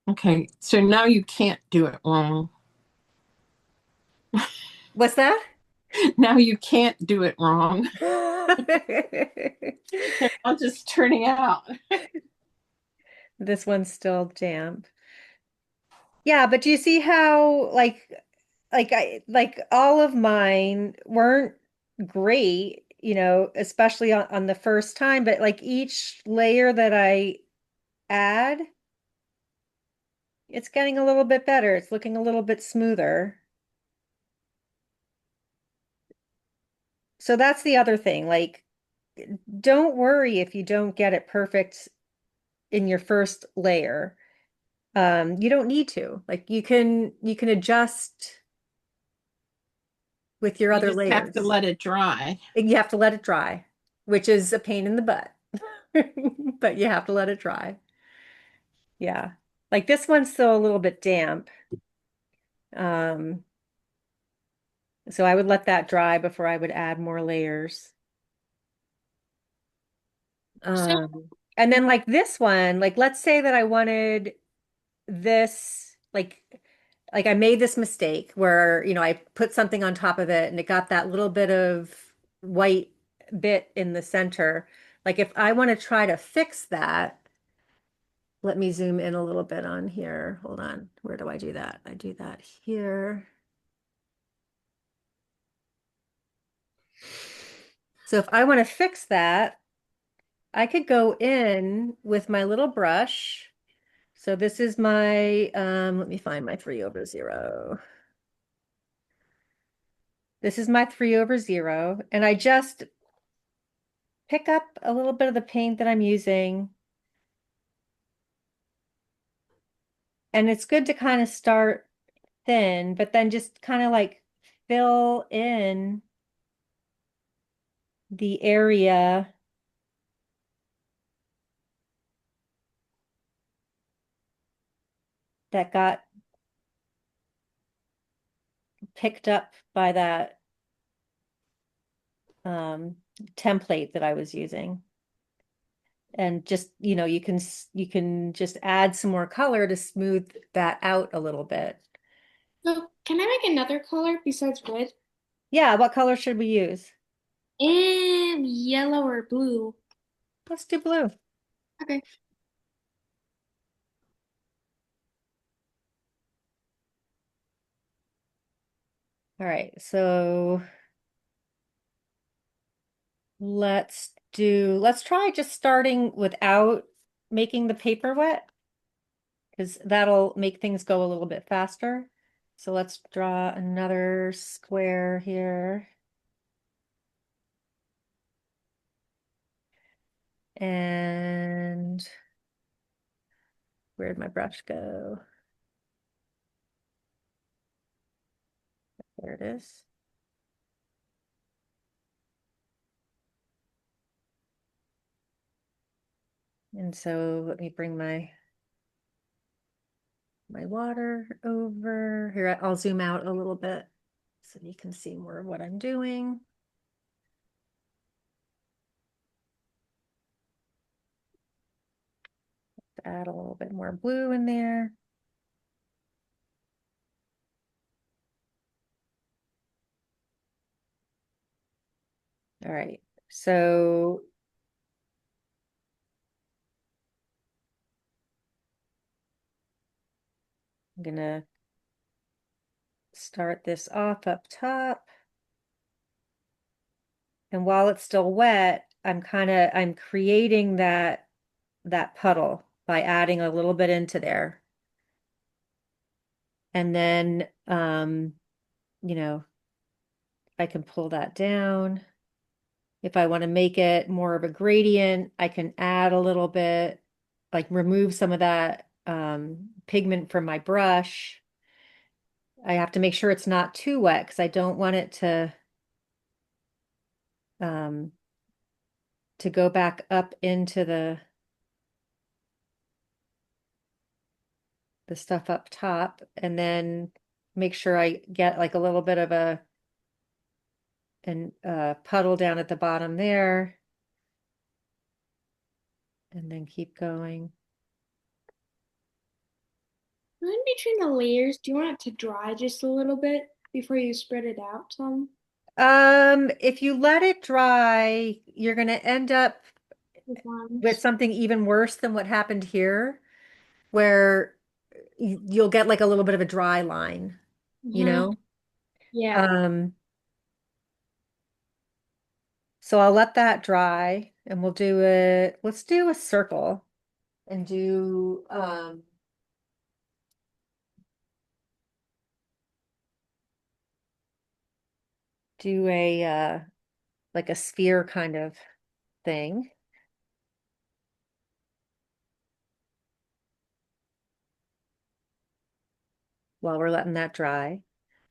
Okay, so now you can't do it wrong. What's that? Now you can't do it wrong. I'm just turning out. This one's still damp. Yeah, but do you see how like all of mine weren't great, especially on the first time, but like each layer that I add, it's getting a little bit better. It's looking a little bit smoother. So that's the other thing. Like, don't worry if you don't get it perfect in your first layer. You don't need to. Like you can adjust with your You other just have to layers. let it dry. You have to let it dry, which is a pain in the butt, but you have to let it dry. Yeah. Like this one's still a little bit damp. Um, so I would let that dry before I would add more layers. So, And then like this one, like let's say that I wanted this, like I made this mistake where, I put something on top of it and it got that little bit of white bit in the center. Like if I want to try to fix that, let me zoom in a little bit on here. Hold on. Where do I do that? I do that here. So if I want to fix that, I could go in with my little brush. So this is my, let me find my 3/0. This is my 3/0, and I just pick up a little bit of the paint that I'm using. And it's good to kind of start thin, but then just kind of like fill in the area that got picked up by that um, template that I was using. And just, you can just add some more color to smooth that out a little bit. can I make another color besides red? Yeah, what color should we use? And yellow or blue. Let's do blue. Okay. All right, so let's try just starting without making the paper wet, because that'll make things go a little bit faster. So let's draw another square here. And where'd my brush go? There it is. And so let me bring my water over here. I'll zoom out a little bit so you can see more of what I'm doing. Add a little bit more blue in there. All right, so I'm gonna start this off up top. And while it's still wet, I'm creating that puddle by adding a little bit into there. And then I can pull that down. If I want to make it more of a gradient, I can add a little bit, like remove some of that pigment from my brush. I have to make sure it's not too wet because I don't want it um, to go back up into the stuff up top, and then make sure I get like a little bit of an puddle down at the bottom there, and then keep going. In between the layers, do you want it to dry just a little bit before you spread it out some? If you let it dry, you're gonna end up With with ones. something even worse than what happened here, where you'll get like a little bit of a dry line, you Hmm. know? Yeah. Um, so I'll let that dry and we'll do it. Let's do a circle and do a like a sphere kind of thing while we're letting that dry.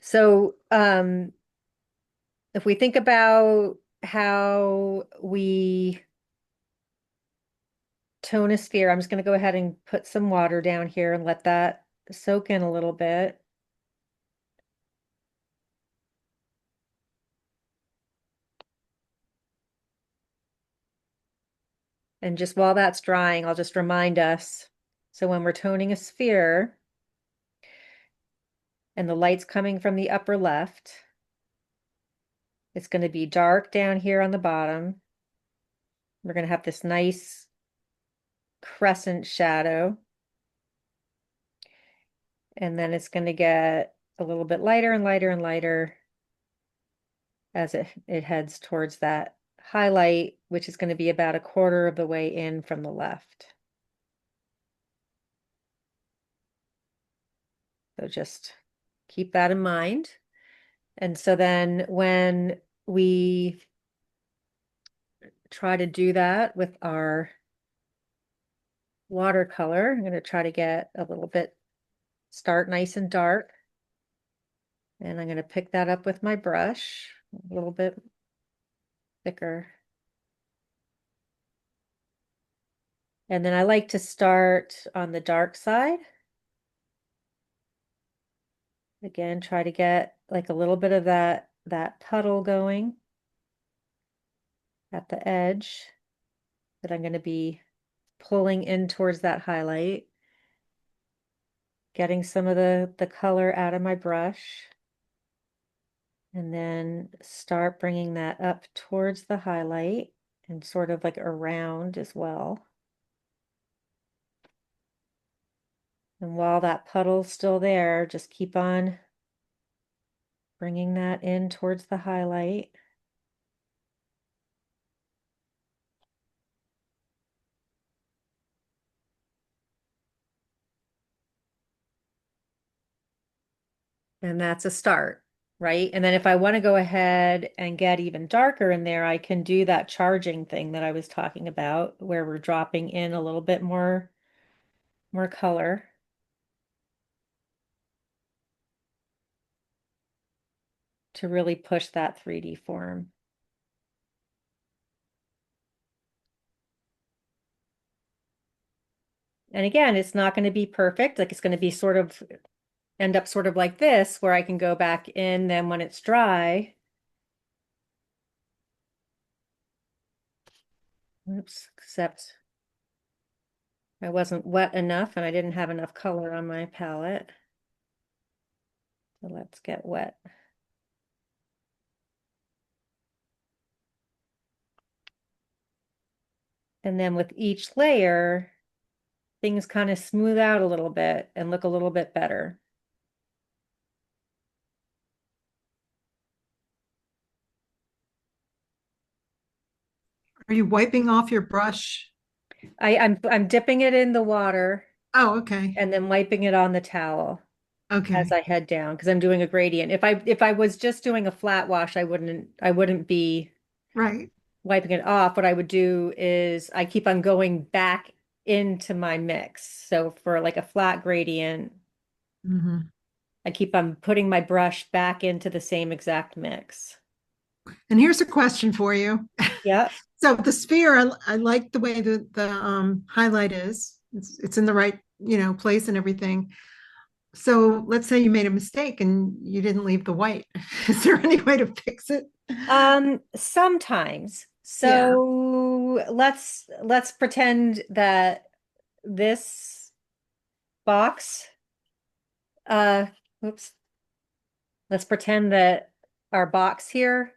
So if we think about how we tone a sphere, I'm just going to go ahead and put some water down here and let that soak in a little bit. And just while that's drying, I'll just remind us. So when we're toning a sphere and the light's coming from the upper left, it's going to be dark down here on the bottom. We're going to have this nice crescent shadow. And then it's going to get a little bit lighter and lighter and lighter as it heads towards that highlight, which is going to be about a quarter of the way in from the left. So just keep that in mind. And so then when we try to do that with our watercolor, I'm going to try to get a little bit, start nice and dark. And I'm going to pick that up with my brush, a little bit thicker. And then I like to start on the dark side. Again, try to get like a little bit of that puddle going at the edge that I'm going to be pulling in towards that highlight. Getting some of the color out of my brush. And then start bringing that up towards the highlight and sort of like around as well. And while that puddle's still there, just keep on bringing that in towards the highlight. And that's a start, right? And then if I want to go ahead and get even darker in there, I can do that charging thing that I was talking about, where we're dropping in a little bit more color. To really push that 3D form. And again, it's not going to be perfect. Like it's going to be sort of end up sort of like this, where I can go back in then when it's dry. Oops, except I wasn't wet enough and I didn't have enough color on my palette. So let's get wet. And then with each layer, things kind of smooth out a little bit and look a little bit better. Are you wiping off your brush? I'm dipping it in the water Oh, okay. and then wiping it on the towel as Okay. I head down because I'm doing a gradient. If I was just doing a flat wash, I wouldn't be Right. wiping it off. What I would do is I keep on going back into my mix. So for like a flat gradient, Hmm. I keep on putting my brush back into the same exact mix. And here's a question for you. Yep. So the sphere, I like the way the highlight is. It's in the right, place and everything. So let's say you made a mistake and you didn't leave the white. Is there any way to fix it? Sometimes. Yeah. So let's pretend that this box, uh, oops, let's pretend that our box here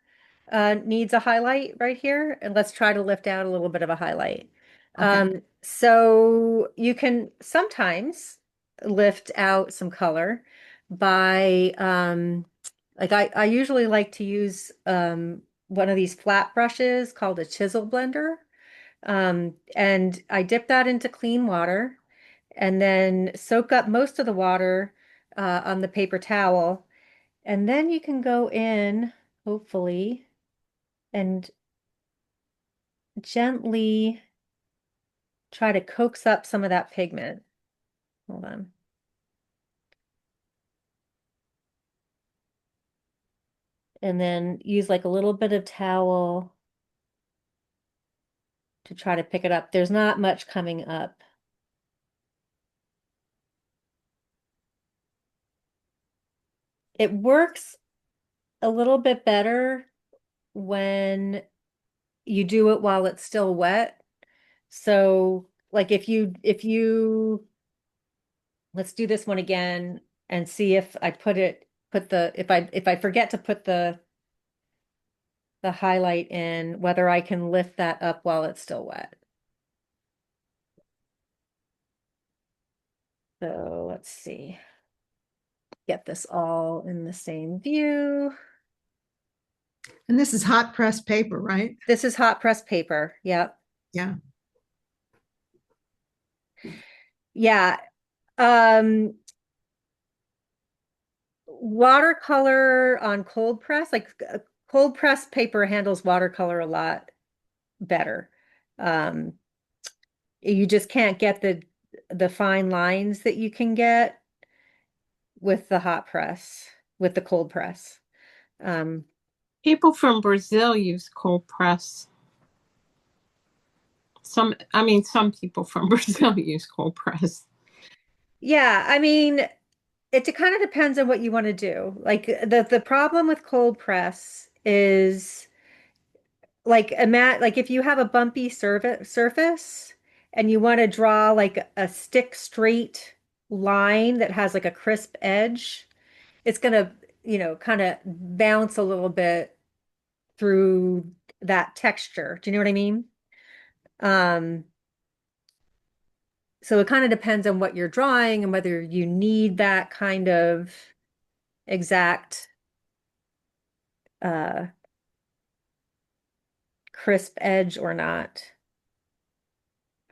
needs a highlight right here, and let's try to lift out a little bit of a highlight. Okay. So you can sometimes lift out some color by like I usually like to use one of these flat brushes called a chisel blender. And I dip that into clean water and then soak up most of the water on the paper towel. And then you can go in, hopefully, and gently try to coax up some of that pigment. Hold on. and then use like a little bit of towel to try to pick it up. There's not much coming up. It works a little bit better when you do it while it's still wet. So like if you let's do this one again and see if I if I forget to put the highlight in, whether I can lift that up while it's still wet. So let's see. Get this all in the same view. And this is hot press paper, right? This is hot press paper. Yep. Yeah. Yeah. Um, Watercolor on cold press, like cold press paper handles watercolor a lot better. Um, you just can't get the fine lines that you can get with the hot press, with the cold press. Um, People from Brazil use cold press. Some people from Brazil use cold press. yeah, I mean, it kind of depends on what you want to do. Like the problem with cold press is like if you have a bumpy surface and you want to draw like a stick straight line that has like a crisp edge, it's gonna, kind of bounce a little bit through that texture. Do you know what I mean? Um, so it kind of depends on what you're drawing and whether you need that kind of exact uh crisp edge or not.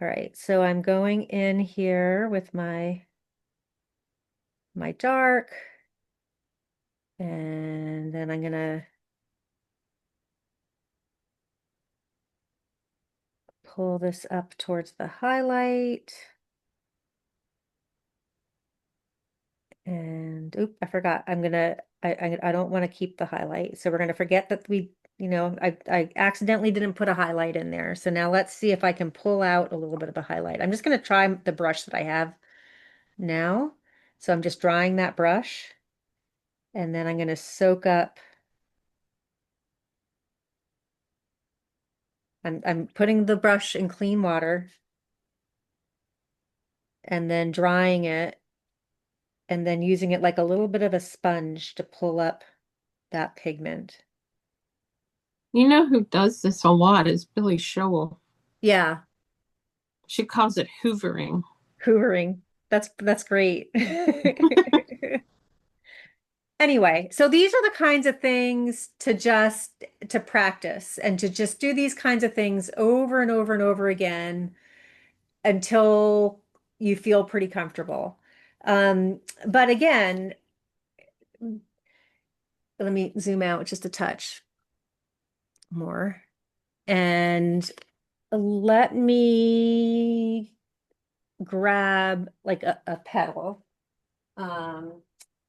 All right, so I'm going in here with my dark, and then I'm gonna pull this up towards the highlight. And oop, I forgot. I don't want to keep the highlight. So we're gonna forget that I accidentally didn't put a highlight in there. So now let's see if I can pull out a little bit of a highlight. I'm just gonna try the brush that I have now. So I'm just drying that brush, and then I'm gonna soak up. I'm putting the brush in clean water and then drying it and then using it like a little bit of a sponge to pull up that pigment. You know who does this a lot is Billy Shoal. Yeah, She calls it hoovering. hoovering. That's great. Anyway, so these are the kinds of things to practice and to just do these kinds of things over and over and over again until you feel pretty comfortable. But again, let me zoom out just a touch more and let me grab like a petal. Um,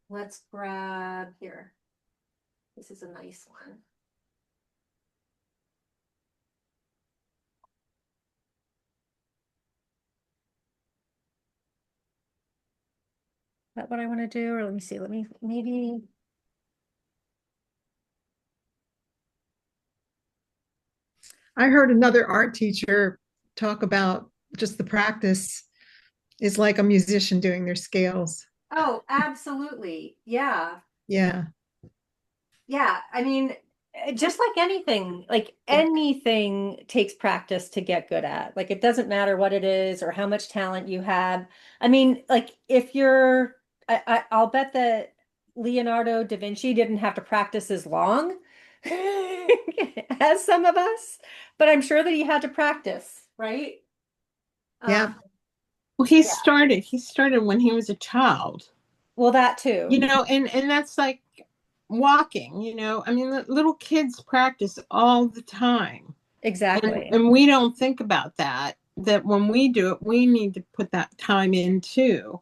let's grab here. This is a nice one. Is that what I want to do? Or let me see. Let me maybe. I heard another art teacher talk about just the practice is like a musician doing their scales. Oh, absolutely. Yeah. Yeah. Yeah. I mean, just like anything takes practice to get good at. Like it doesn't matter what it is or how much talent you have. I mean, like if you're, I'll bet that Leonardo da Vinci didn't have to practice as long as some of us, but I'm sure that he had to practice, right? Yeah. Well, Yeah. he started when he was a child. Well, that too. And that's like walking, little kids practice all the time. Exactly. And we don't think about that when we do it, we need to put that time in too.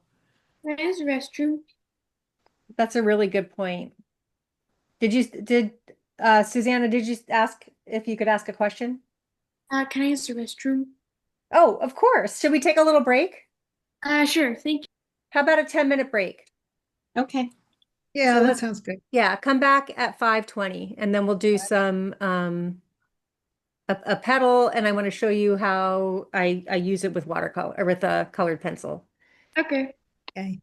There's the restroom. That's a really good point. Did Susanna, did you ask if you could ask a question? Can I use the restroom? Oh, of course. Should we take a little break? Sure. Thank you. How about a 10-minute break? Okay. Yeah, So that let's, sounds good. yeah, come back at 5:20 and then we'll do some a petal, and I want to show you how I use it with watercolor or with a colored pencil. Okay. Okay.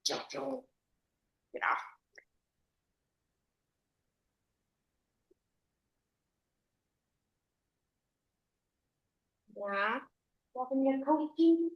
Get off. Yeah. Welcome your coaching.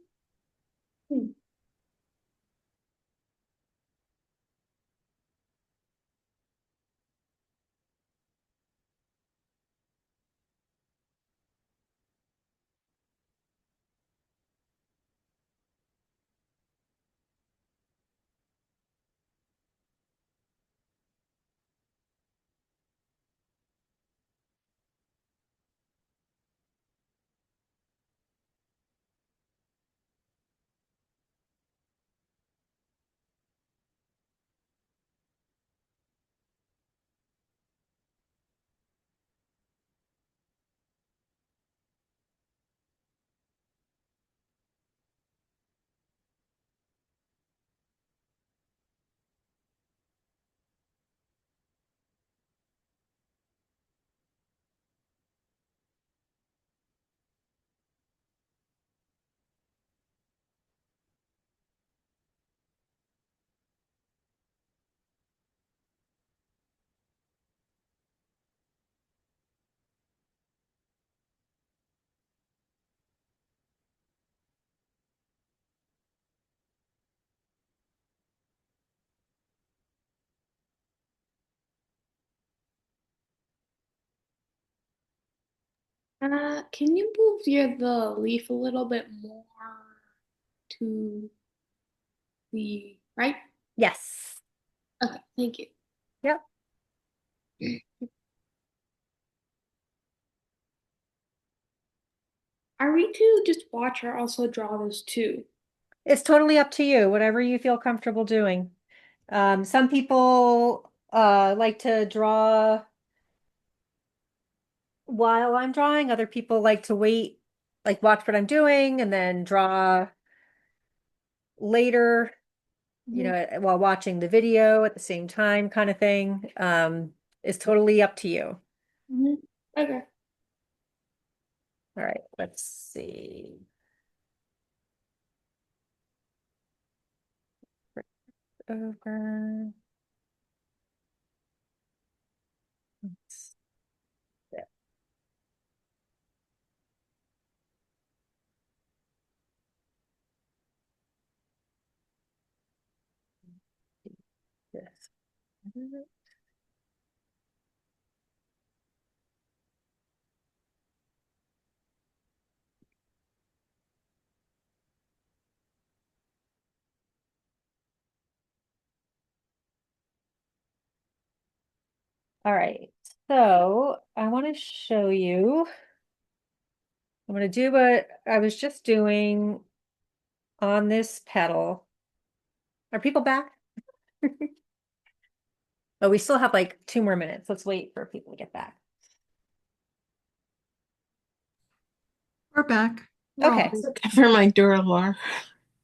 Can you move the leaf a little bit more to the right? Yes. Okay, thank you. Yep. Are we to just watch or also draw those too? It's totally up to you, whatever you feel comfortable doing. Some people like to draw while I'm drawing. Other people like to wait, like watch what I'm doing and then draw later, Mhm. while watching the video at the same time, kind of thing. It's totally up to you. Mhm. Okay. All right, let's see. Over. Let's- This. All right, so I want to show you. I'm going to do what I was just doing on this petal. Are people back? Oh, we still have like 2 more minutes. Let's wait for people to get back. We're back. Okay. Cover my door alarm.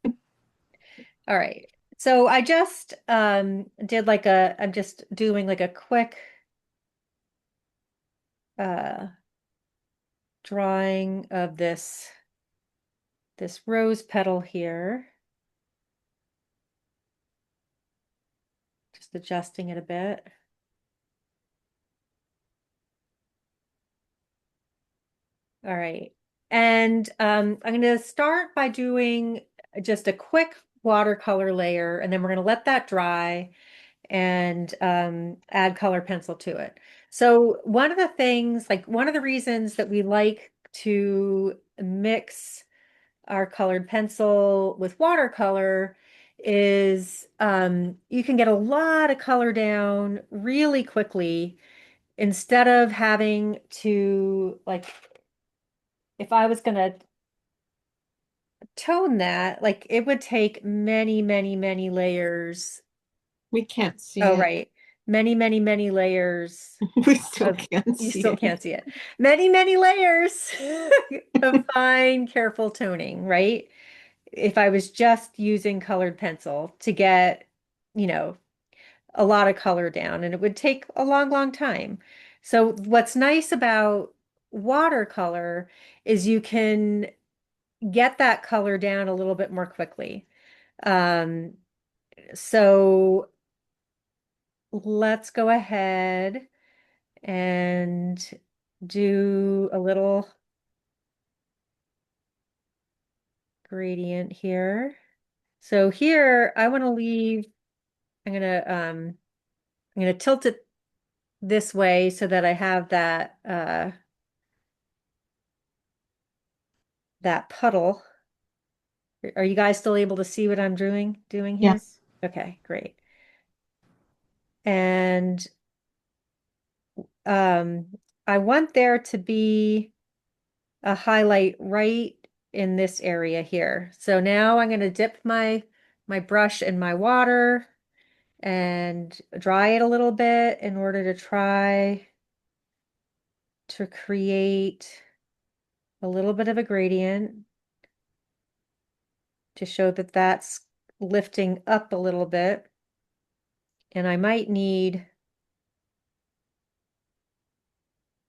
All right. So I just did like I'm just doing like a quick uh drawing of this rose petal here. Just adjusting it a bit. All right. And I'm going to start by doing just a quick watercolor layer, and then we're going to let that dry and add color pencil to it. So one of the things, like one of the reasons that we like to mix our colored pencil with watercolor is you can get a lot of color down really quickly instead of having to, like, if I was gonna tone that, like it would take many, many, many layers. We can't see Oh, it. right. Many, many, many layers We still of, can't you see still it. can't see it. Many, many layers of fine, careful toning, right? If I was just using colored pencil to get, you know, a lot of color down, and it would take a long, long time. So what's nice about watercolor is you can get that color down a little bit more quickly. Um, so let's go ahead and do a little gradient here. So here I want to leave, I'm gonna tilt it this way so that I have that puddle. Are you guys still able to see what I'm doing here? Yes. Okay, great. And um, I want there to be a highlight right in this area here. So now I'm going to dip my brush in my water and dry it a little bit in order to try to create a little bit of a gradient to show that that's lifting up a little bit. And I might need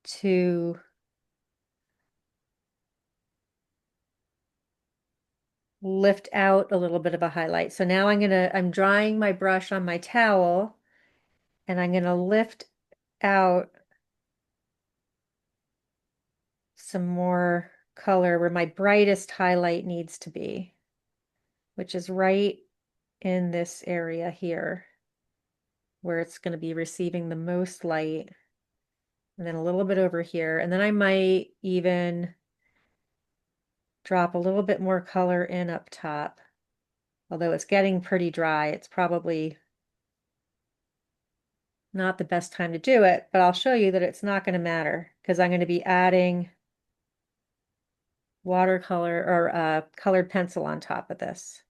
to lift out a little bit of a highlight. So now I'm drying my brush on my towel and I'm gonna lift out some more color where my brightest highlight needs to be, which is right in this area here where it's going to be receiving the most light. And then a little bit over here. And then I might even drop a little bit more color in up top. Although it's getting pretty dry, it's probably not the best time to do it, but I'll show you that it's not going to matter because I'm going to be adding watercolor or colored pencil on top of this.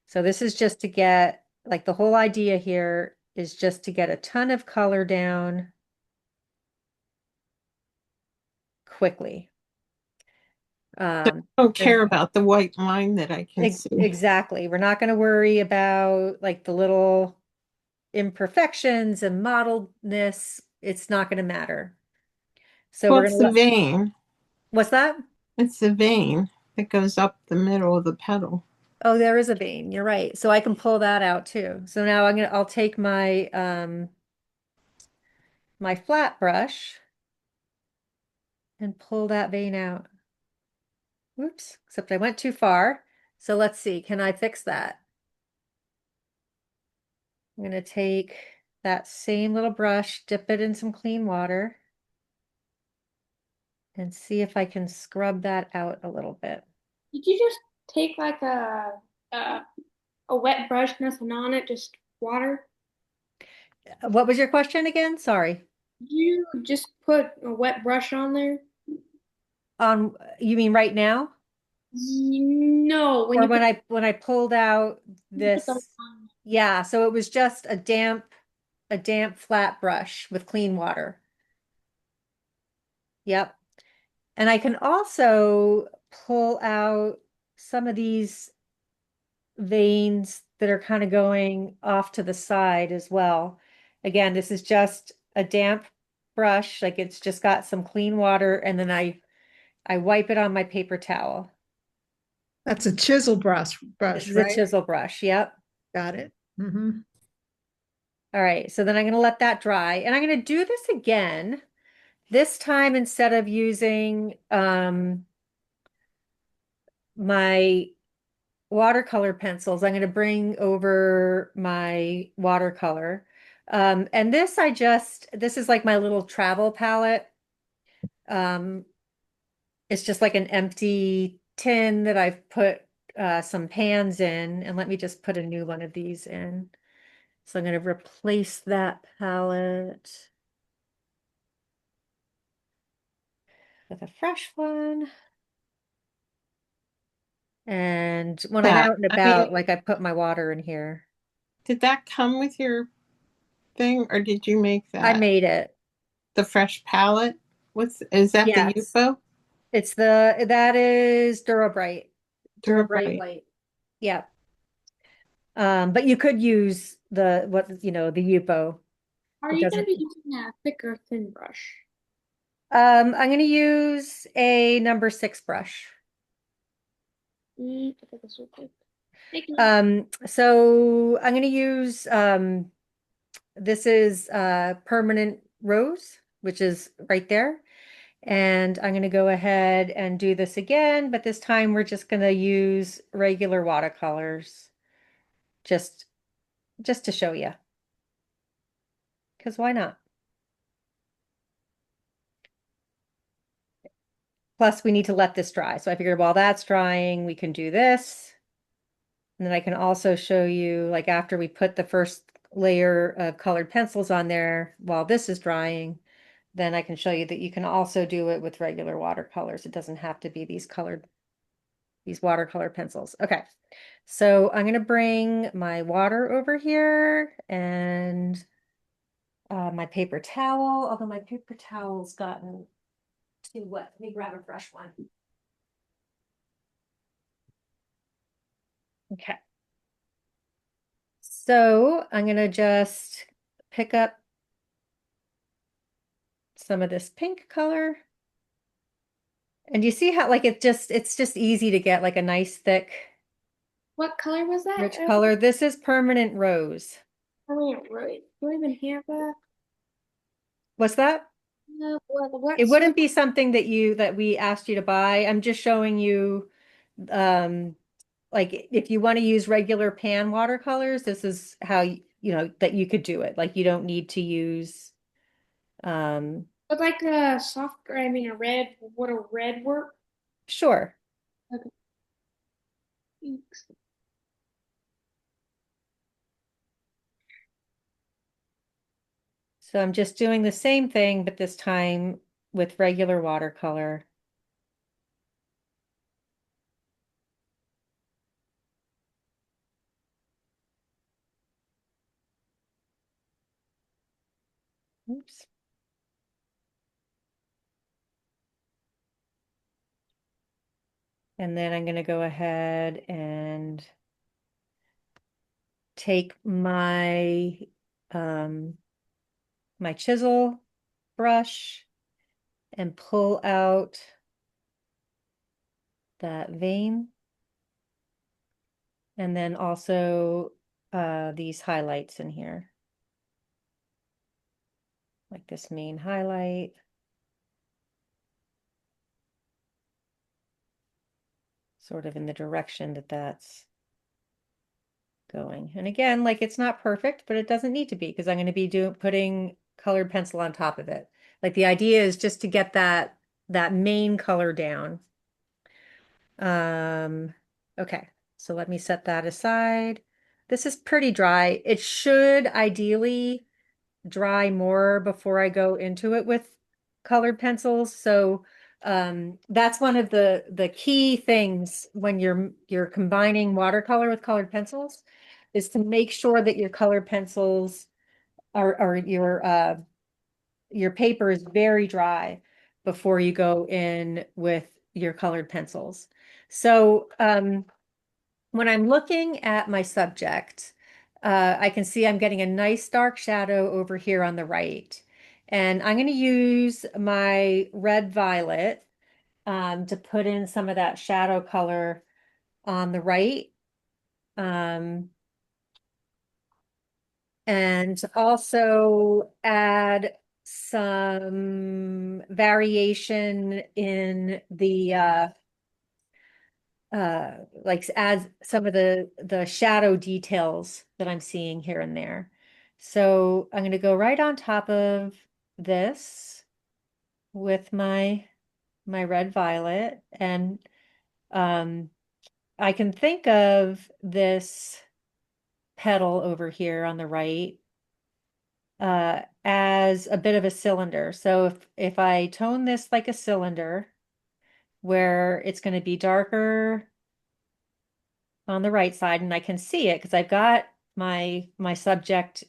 So this is just to get, like the whole idea here is just to get a ton of color down quickly. I don't care about the white line that I can see. Exactly. We're not going to worry about like the little imperfections and mottledness. It's not going to matter. So Well, we're it's going to the vein. what's that? It's the vein that goes up the middle of the petal. Oh, there is a vein. You're right. So I can pull that out too. So now I'll take my my flat brush and pull that vein out. Whoops, except I went too far. So let's see, can I fix that? I'm gonna take that same little brush, dip it in some clean water, and see if I can scrub that out a little bit. Did you just take like a, a wet brush, nothing on it, just water? What was your question again? Sorry. Did you just put a wet brush on there? You mean right now? No, when Or you put when I pulled out the this, yeah, so it was just a damp flat brush with clean water. Yep. And I can also pull out some of these veins that are kind of going off to the side as well. Again, this is just a damp brush, like it's just got some clean water, and then I wipe it on my paper towel. That's a chisel This brush, is a right? chisel brush. Yep. Got it. Mm-hmm. All right, so then I'm going to let that dry, and I'm going to do this again. This time, instead of using my watercolor pencils, I'm going to bring over my watercolor. And this is like my little travel palette. Um, it's just like an empty tin that I've put some pans in. And let me just put a new one of these in. So I'm going to replace that palette with a fresh one. And when I'm out and I mean, about, like I put my water in here. did that come with your thing, or did you make I that? made it. The fresh palette? Is that the Yes. UFO? That is Durabright. Durabright Right. white. Yeah. But you could use the Yupo. Are It you gonna doesn't. be using a thick or thin brush? I'm gonna use a number 6 brush. I think this will take. Thank you. So I'm going to use, this is permanent rose, which is right there. And I'm going to go ahead and do this again, but this time we're just going to use regular watercolors just just to show you. Because why not? Plus, we need to let this dry. So I figured while that's drying, we can do this. And then I can also show you, like after we put the first layer of colored pencils on there, while this is drying, then I can show you that you can also do it with regular watercolors. It doesn't have to be these watercolor pencils. Okay, so I'm going to bring my water over here and my paper towel, although my paper towel's gotten too wet. Let me grab a fresh one. Okay. So I'm going to just pick up some of this pink color. And you see how like it's just easy to get like a nice thick What color was that? rich color. This is permanent rose. Brilliant, right? Do I even have that? What's that? No, what It sort? wouldn't be something that we asked you to buy. I'm just showing you um like if you want to use regular pan watercolors, this is how you know that you could do it. Like you don't need to use um But like a soft, I mean a red. Would a red work? sure. Okay. Thanks. So I'm just doing the same thing, but this time with regular watercolor. Oops. And then I'm going to go ahead and take um, my chisel brush and pull out that vein. And then also these highlights in here. Like this main highlight. Sort of in the direction that that's going. And again, like it's not perfect, but it doesn't need to be because I'm going to be putting colored pencil on top of it. Like the idea is just to get that main color down. Okay, so let me set that aside. This is pretty dry. It should ideally dry more before I go into it with colored pencils. So that's one of the key things when you're combining watercolor with colored pencils is to make sure that your colored pencils or your paper is very dry before you go in with your colored pencils. So when I'm looking at my subject, I can see I'm getting a nice dark shadow over here on the right. And I'm going to use my red violet to put in some of that shadow color on the right. Um, and also add some variation in the like add some of the shadow details that I'm seeing here and there. So I'm going to go right on top of this with my red violet, and um I can think of this petal over here on the right as a bit of a cylinder. So if I tone this like a cylinder where it's going to be darker on the right side, and I can see it because I've got my subject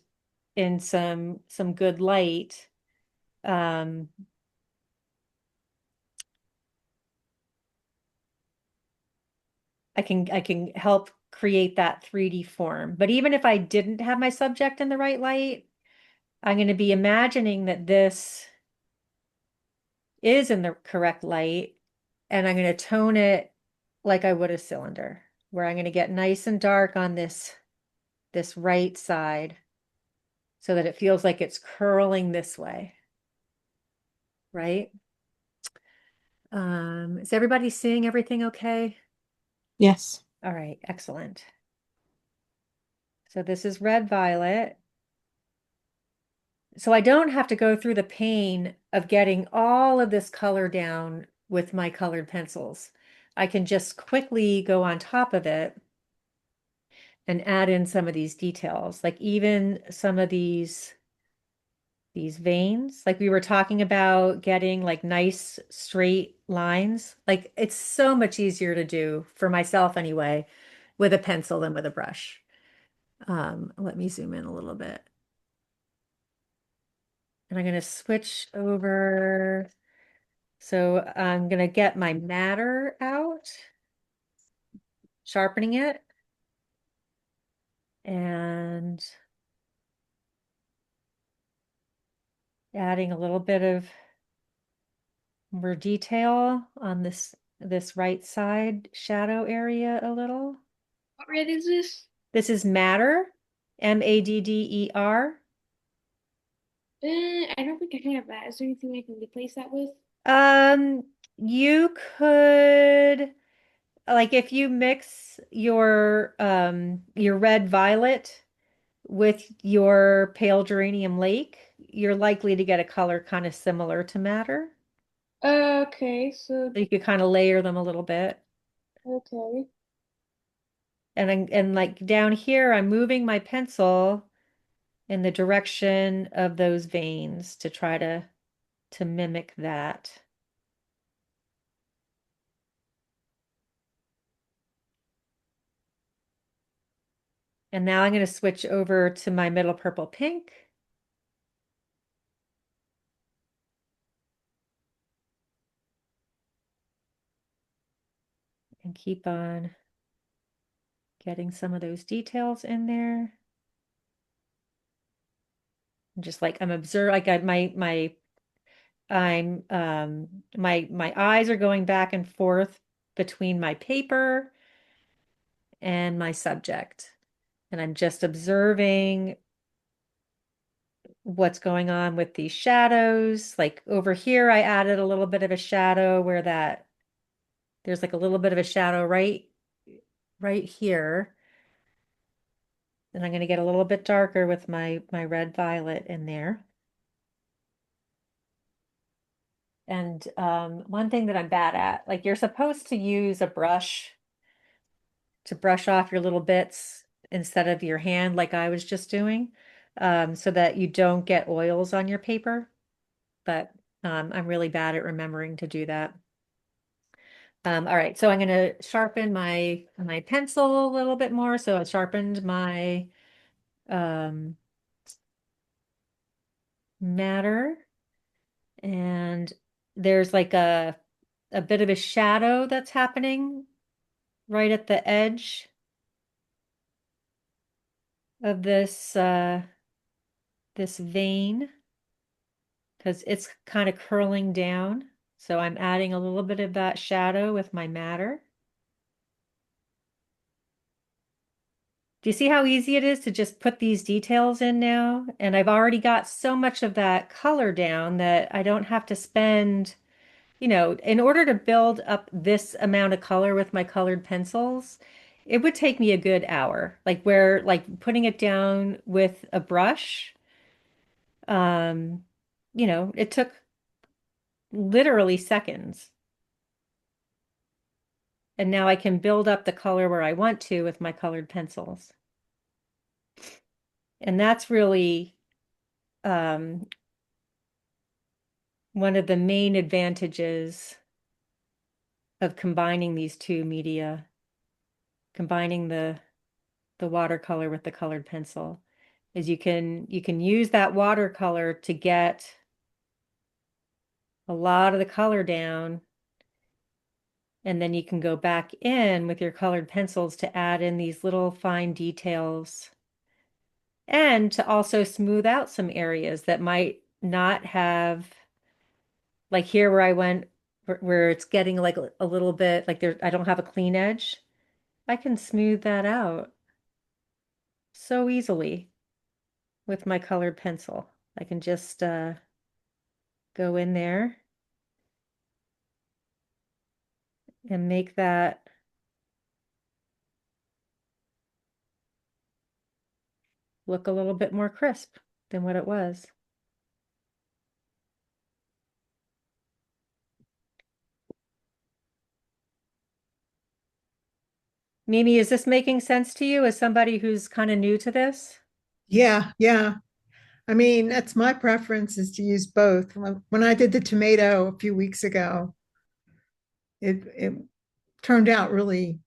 in some good light. Um, I can help create that 3D form. But even if I didn't have my subject in the right light, I'm going to be imagining that this is in the correct light, and I'm going to tone it like I would a cylinder, where I'm going to get nice and dark on this right side so that it feels like it's curling this way, right? Is everybody seeing everything okay? Yes. All right, excellent. So this is red violet. So I don't have to go through the pain of getting all of this color down with my colored pencils. I can just quickly go on top of it and add in some of these details, like even some of these veins, like we were talking about getting like nice straight lines. Like it's so much easier to do for myself anyway with a pencil than with a brush. Let me zoom in a little bit. And I'm going to switch over. So I'm going to get my matter out, sharpening it, and adding a little bit of more detail on this right side shadow area a little. What red is this? This is madder, Madder. I don't think I have that. Is there anything I can replace that with? Um, you could like if you mix your red violet with your pale geranium lake, you're likely to get a color kind of similar to madder. Okay, so So you could kind of layer them a little bit. okay. And like down here, I'm moving my pencil in the direction of those veins to try to mimic that. And now I'm going to switch over to my middle purple pink. And keep on getting some of those details in there. And just like I'm observing, like my eyes are going back and forth between my paper and my subject. And I'm just observing what's going on with these shadows. Like over here, I added a little bit of a shadow where there's like a little bit of a shadow right here. And I'm going to get a little bit darker with my red violet in there. And one thing that I'm bad at, like you're supposed to use a brush to brush off your little bits instead of your hand, like I was just doing, so that you don't get oils on your paper. But I'm really bad at remembering to do that. All right, so I'm going to sharpen my pencil a little bit more. So I sharpened my um, matter, and there's like a bit of a shadow that's happening right at the edge of this vein because it's kind of curling down. So I'm adding a little bit of that shadow with my matter. Do you see how easy it is to just put these details in now? And I've already got so much of that color down that I don't have to spend, in order to build up this amount of color with my colored pencils, it would take me a good hour. Like putting it down with a brush, um, it took literally seconds. And now I can build up the color where I want to with my colored pencils. And that's really one of the main advantages of combining these two media, combining the watercolor with the colored pencil, is you can use that watercolor to get a lot of the color down, and then you can go back in with your colored pencils to add in these little fine details and to also smooth out some areas that might not have, like here where I went, where it's getting like a little bit like I don't have a clean edge. I can smooth that out so easily with my colored pencil. I can just go in there and make that look a little bit more crisp than what it was. Mimi, is this making sense to you as somebody who's kind of new to this? Yeah, yeah. I mean, that's my preference is to use both. When I did the tomato a few weeks ago, it turned out really,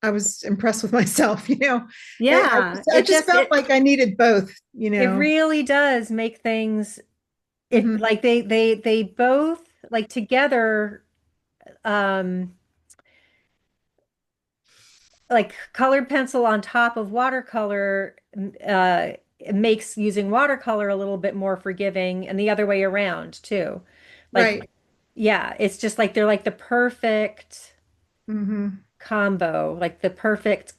I was impressed with myself, you know. Yeah, I just felt like I needed both, you it know. really does make things it Hmm. like they both like together um like colored pencil on top of watercolor it makes using watercolor a little bit more forgiving and the other way around too. Like Right. yeah, it's just like they're like the perfect Hmm. combo, like the perfect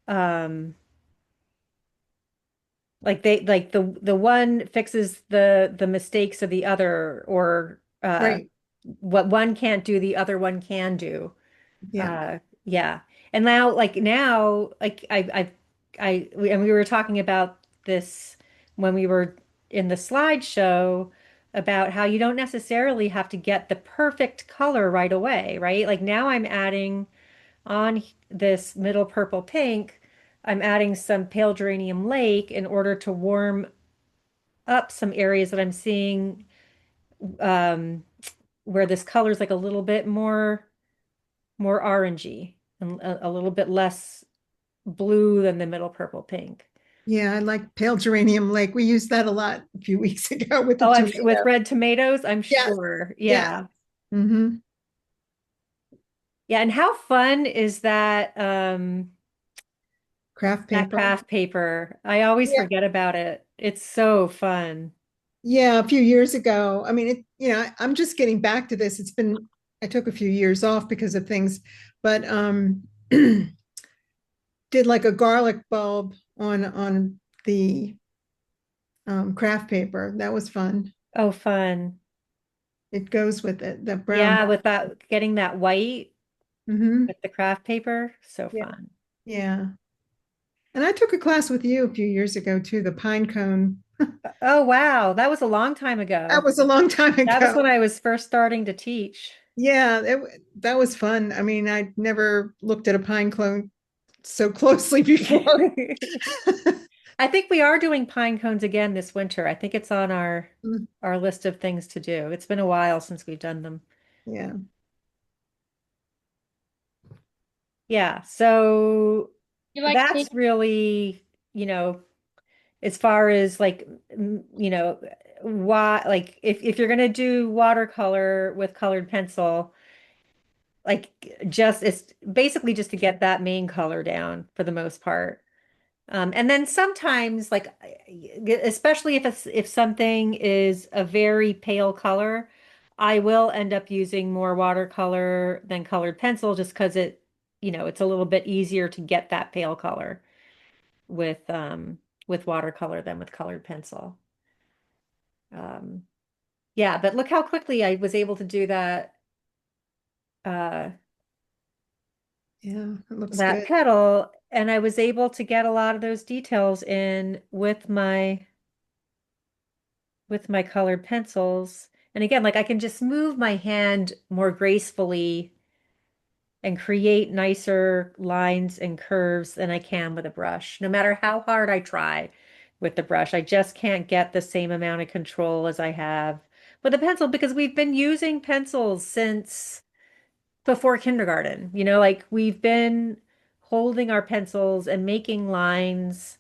um like they like the one fixes the mistakes of the other or Right. what one can't do, the other one can do. Yeah. Yeah. And now like and we were talking about this when we were in the slideshow about how you don't necessarily have to get the perfect color right away, right? Like now I'm adding on this middle purple pink, I'm adding some pale geranium lake in order to warm up some areas that I'm seeing um, where this color is like a little bit more orangey and a little bit less blue than the middle purple pink. Yeah, I like pale geranium lake. We used that a lot a few weeks ago with the Oh, with tomato. red tomatoes, I'm Yes. sure. Yeah. Yeah. Hmm. Yeah, and how fun is Craft that paper. craft paper? I always Yeah. forget about it. It's so fun. Yeah, a few years ago. I mean, I'm just getting back to this. I took a few years off because of things, but did like a garlic bulb on the craft paper. That was fun. Oh, fun. It goes with it, that brown. Yeah, with that getting that white Hmm. with the craft paper, so Yeah. fun. Yeah. And I took a class with you a few years ago too, the pine cone. Oh, wow. That was a long time That ago. was a long time That was ago. when I was first starting to teach. Yeah, that was fun. I mean, I never looked at a pine cone so closely before. I think we are doing pine cones again this winter. I think it's on our list of things to do. It's been a while since we've done them. Yeah. Yeah, so You like that's paint? really, as far as like, why, like if you're gonna do watercolor with colored pencil, like just it's basically just to get that main color down for the most part. And then sometimes, like, especially if something is a very pale color, I will end up using more watercolor than colored pencil just because it's a little bit easier to get that pale color with watercolor than with colored pencil. Um, yeah, but look how quickly I was able to do uh, Yeah, it looks that good. petal, and I was able to get a lot of those details in with my colored pencils. And again, like I can just move my hand more gracefully and create nicer lines and curves than I can with a brush. No matter how hard I try with the brush, I just can't get the same amount of control as I have with a pencil because we've been using pencils since before kindergarten. Like we've been holding our pencils and making lines,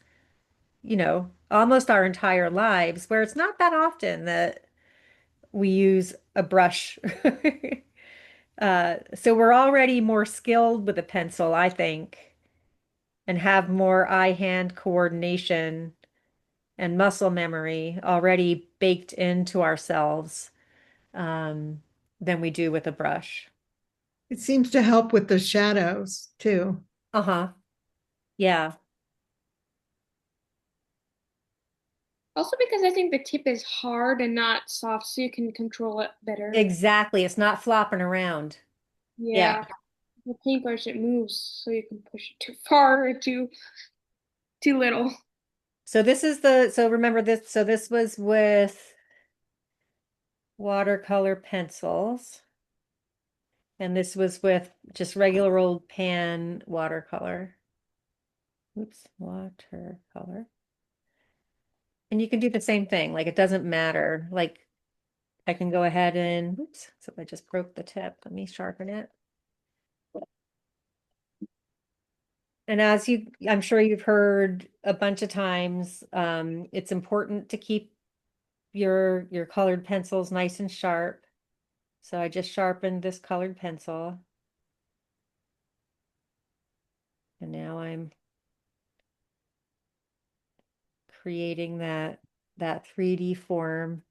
almost our entire lives, where it's not that often that we use a brush. So we're already more skilled with a pencil, I think, and have more eye-hand coordination and muscle memory already baked into ourselves than we do with a brush. It seems to help with the shadows too. Uh-huh. Yeah, Also because I think the tip is hard and not soft, so you can control it better. exactly. It's not flopping around. Yeah. Yeah. The paintbrush, it moves, so you can push it too far or too little. So so remember this, so this was with watercolor pencils. And this was with just regular old pan watercolor. Oops, watercolor. And you can do the same thing. Like it doesn't matter. Like I can go ahead and, oops, so I just broke the tip. Let me sharpen it. And as I'm sure you've heard a bunch of times, it's important to keep your colored pencils nice and sharp. So I just sharpened this colored pencil. And now I'm creating that 3D form.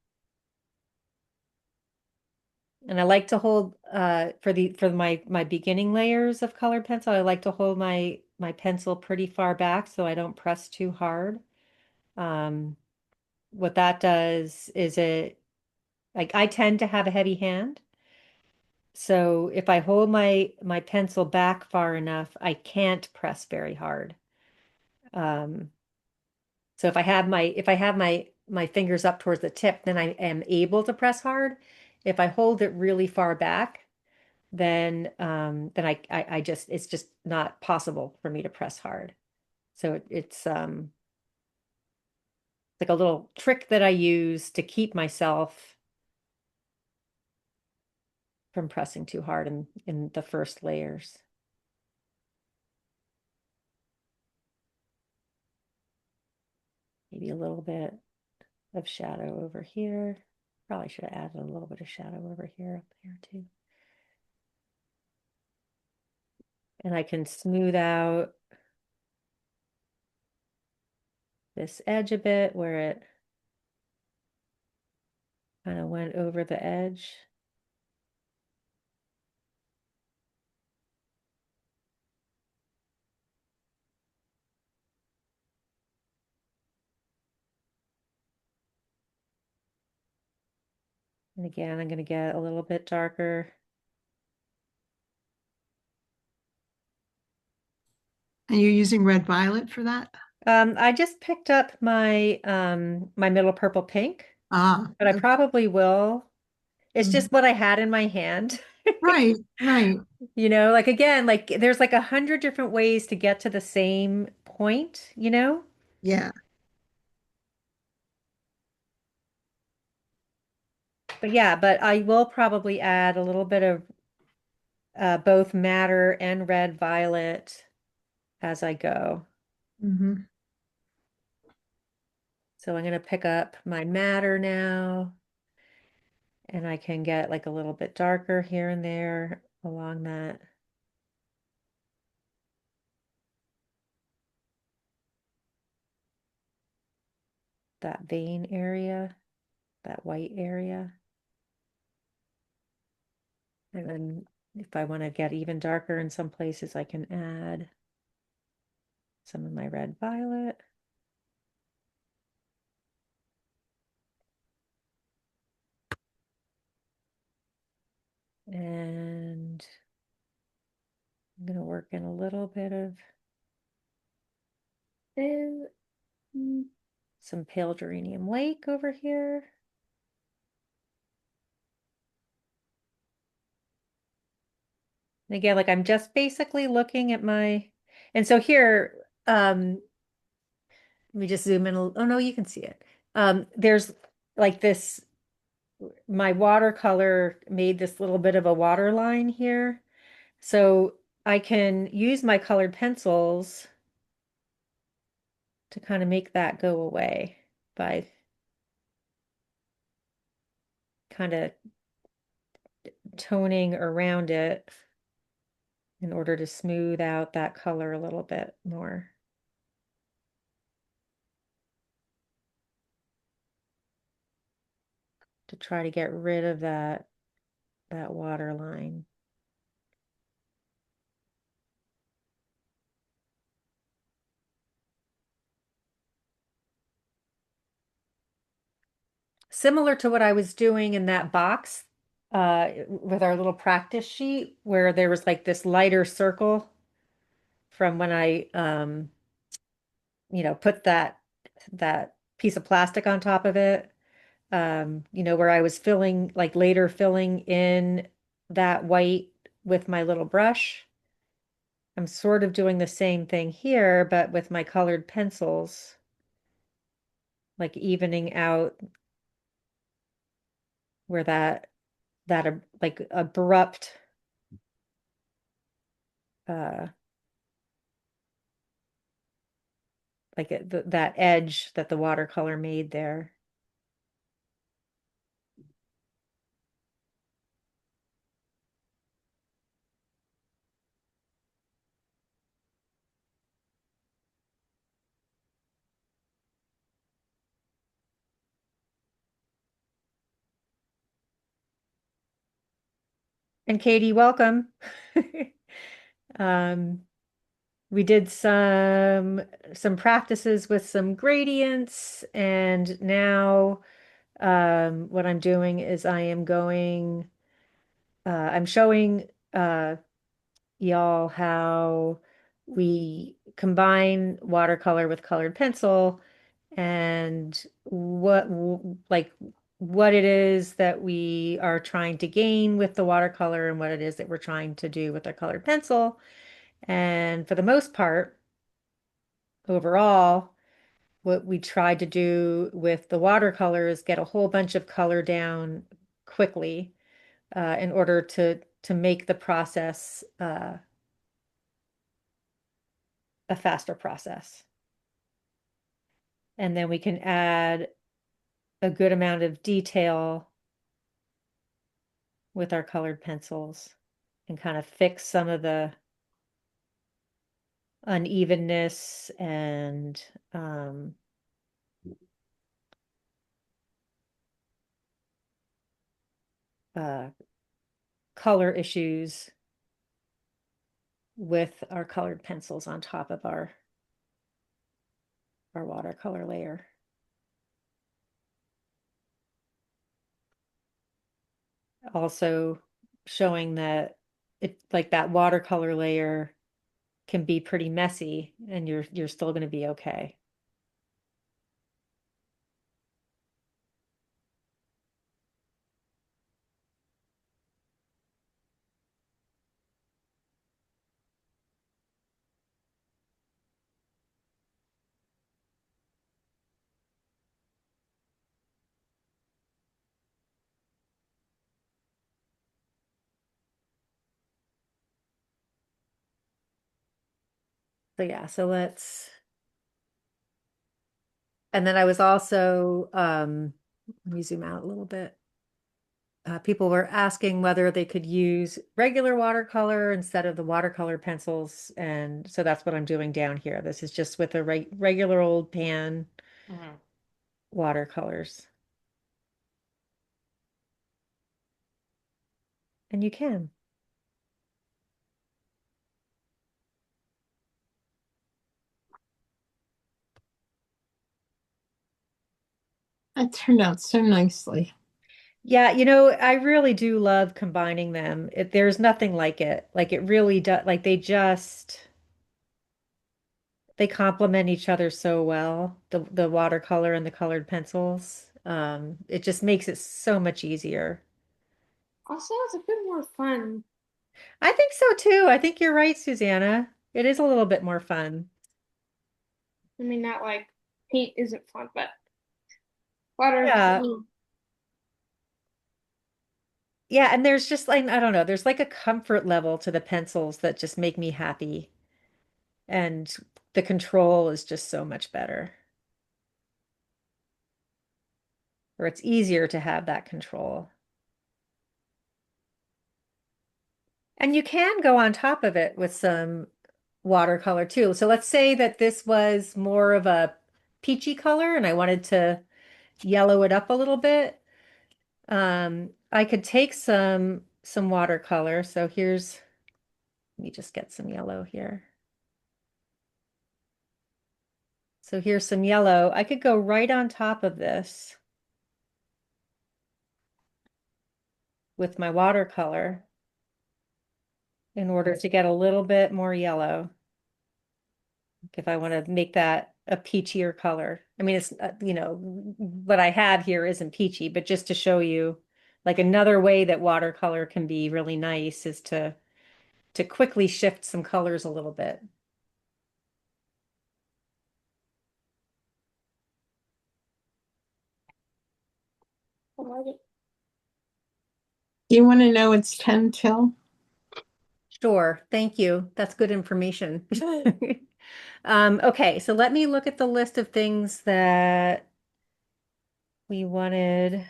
And I like to hold for my beginning layers of colored pencil, I like to hold my pencil pretty far back so I don't press too hard. Um, what that does is it like I tend to have a heavy hand. So if I hold my pencil back far enough, I can't press very hard. Um, so if I have my fingers up towards the tip, then I am able to press hard. If I hold it really far back, then I just it's just not possible for me to press hard. So it's like a little trick that I use to keep myself from pressing too hard in the first layers. Maybe a little bit of shadow over here. Probably should have added a little bit of shadow over here up there too. And I can smooth out this edge a bit where it kind of went over the edge. And again, I'm going to get a little bit darker. And you're using red violet for that? I just picked up my middle purple pink, Ah, but I okay. probably will. It's Mhm. just what I had in my hand. Right, right. You know, like again, like there's like 100 different ways to get to the same point, you know? Yeah. But yeah, but I will probably add a little bit of both madder and red violet as I go. Hmm. So I'm going to pick up my madder now, and I can get like a little bit darker here and there along that vein area, that white area. And then if I want to get even darker in some places, I can add some of my red violet. And I'm going to work in a little bit of And some pale geranium lake over here. And again, like I'm just basically looking at and so here, let me just zoom in. Oh no, you can see it. There's like this, my watercolor made this little bit of a water line here. So I can use my colored pencils to kind of make that go away by kind of toning around it in order to smooth out that color a little bit more. To try to get rid of that water line. similar to what I was doing in that box with our little practice sheet where there was like this lighter circle from when I put that piece of plastic on top of it. Where I was filling like later filling in that white with my little brush. I'm sort of doing the same thing here, but with my colored pencils, like evening out where that like abrupt uh that edge that the watercolor made there. And Katie, welcome. Um, we did some practices with some gradients, and now what I'm doing is I'm showing y'all how we combine watercolor with colored pencil and what it is that we are trying to gain with the watercolor and what it is that we're trying to do with our colored pencil. And for the most part, overall, what we tried to do with the watercolor is get a whole bunch of color down quickly in order to make the process a faster process. And then we can add a good amount of detail with our colored pencils and kind of fix some of the unevenness and uh, color issues with our colored pencils on top of our watercolor layer. Also showing that it like that watercolor layer can be pretty messy and you're still going to be okay. So yeah, and then I was also let me zoom out a little bit. People were asking whether they could use regular watercolor instead of the watercolor pencils. And so that's what I'm doing down here. This is just with a regular old pan watercolors. And you can. That turned out so nicely. Yeah, I really do love combining them. There's nothing like it. Like it really does, like they complement each other so well, the watercolor and the colored pencils. It just makes it so much easier. Also, it's a bit more fun. I think so too. I think you're right, Susanna. It is a little bit more fun. I mean, not like paint isn't fun, but water. Yeah. Yeah, and there's just like I don't know, there's like a comfort level to the pencils that just make me happy. And the control is just so much better. Or it's easier to have that control. And you can go on top of it with some watercolor too. So let's say that this was more of a peachy color and I wanted to yellow it up a little bit. I could take some watercolor. So let me just get some yellow here. So here's some yellow. I could go right on top of this with my watercolor in order to get a little bit more yellow. If I want to make that a peachier color. I mean, it's, what I have here isn't peachy, but just to show you, like another way that watercolor can be really nice is to quickly shift some colors a little bit. Do you want to know it's 10 till? Sure, thank you. That's good information. Okay, so let me look at the list of things that we wanted.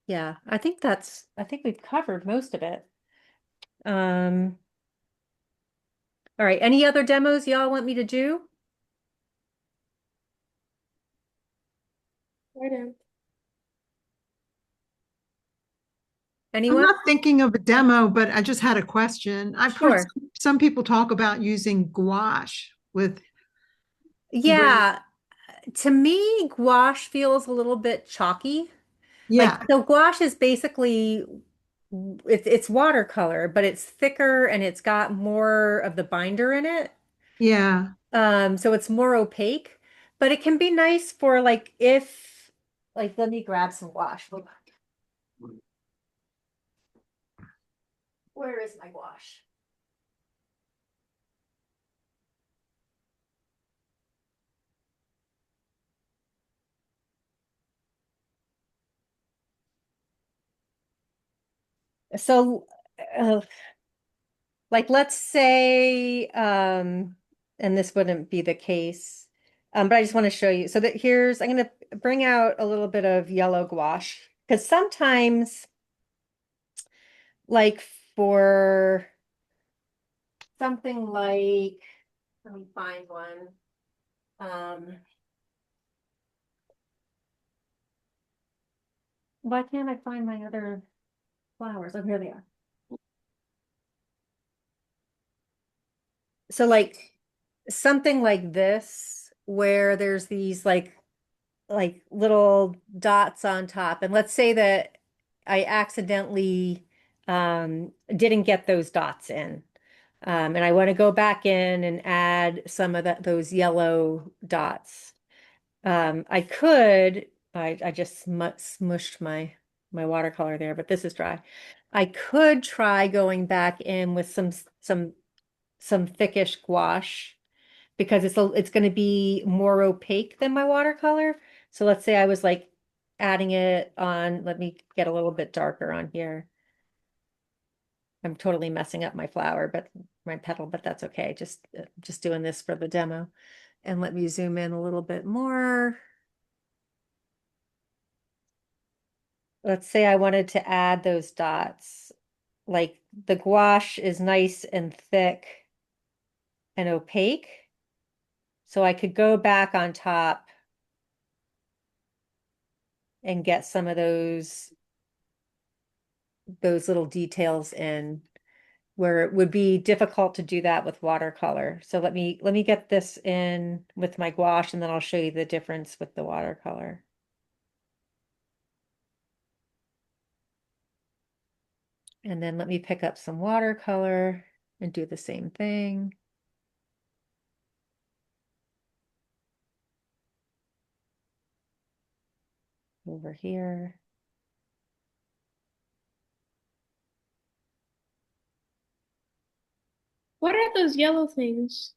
Yeah, I think we've covered most of it. Um, all right, any other demos y'all want me to do? Right on. I'm Anyone? not thinking of a demo, but I just had a question. I've heard Sure. some people talk about using gouache with, Yeah, to me, gouache feels a little bit chalky. Like, yeah, so gouache is basically it's watercolor, but it's thicker and it's got more of the binder in it. yeah. So it's more opaque, but it can be nice for like if like let me grab some gouache. Hold on. Where is my gouache? So uh, like let's say and this wouldn't be the case. But I just want to show you. So that here's I'm going to bring out a little bit of yellow gouache because sometimes like for something like let me find one. Why can't I find my other flowers? Oh, here they are. So like something like this, where there's these like little dots on top. And let's say that I accidentally didn't get those dots in. And I want to go back in and add some of those yellow dots. I could, I just smushed my watercolor there, but this is dry. I could try going back in with some thickish gouache because it's going to be more opaque than my watercolor. So let's say I was like adding it on, let me get a little bit darker on here. I'm totally messing up my flower, but my petal, but that's okay. Just doing this for the demo. And let me zoom in a little bit more. Let's say I wanted to add those dots. Like the gouache is nice and thick and opaque. So I could go back on top and get some of those little details in where it would be difficult to do that with watercolor. So let me get this in with my gouache and then I'll show you the difference with the watercolor. And then let me pick up some watercolor and do the same thing. Over here. What are those yellow things?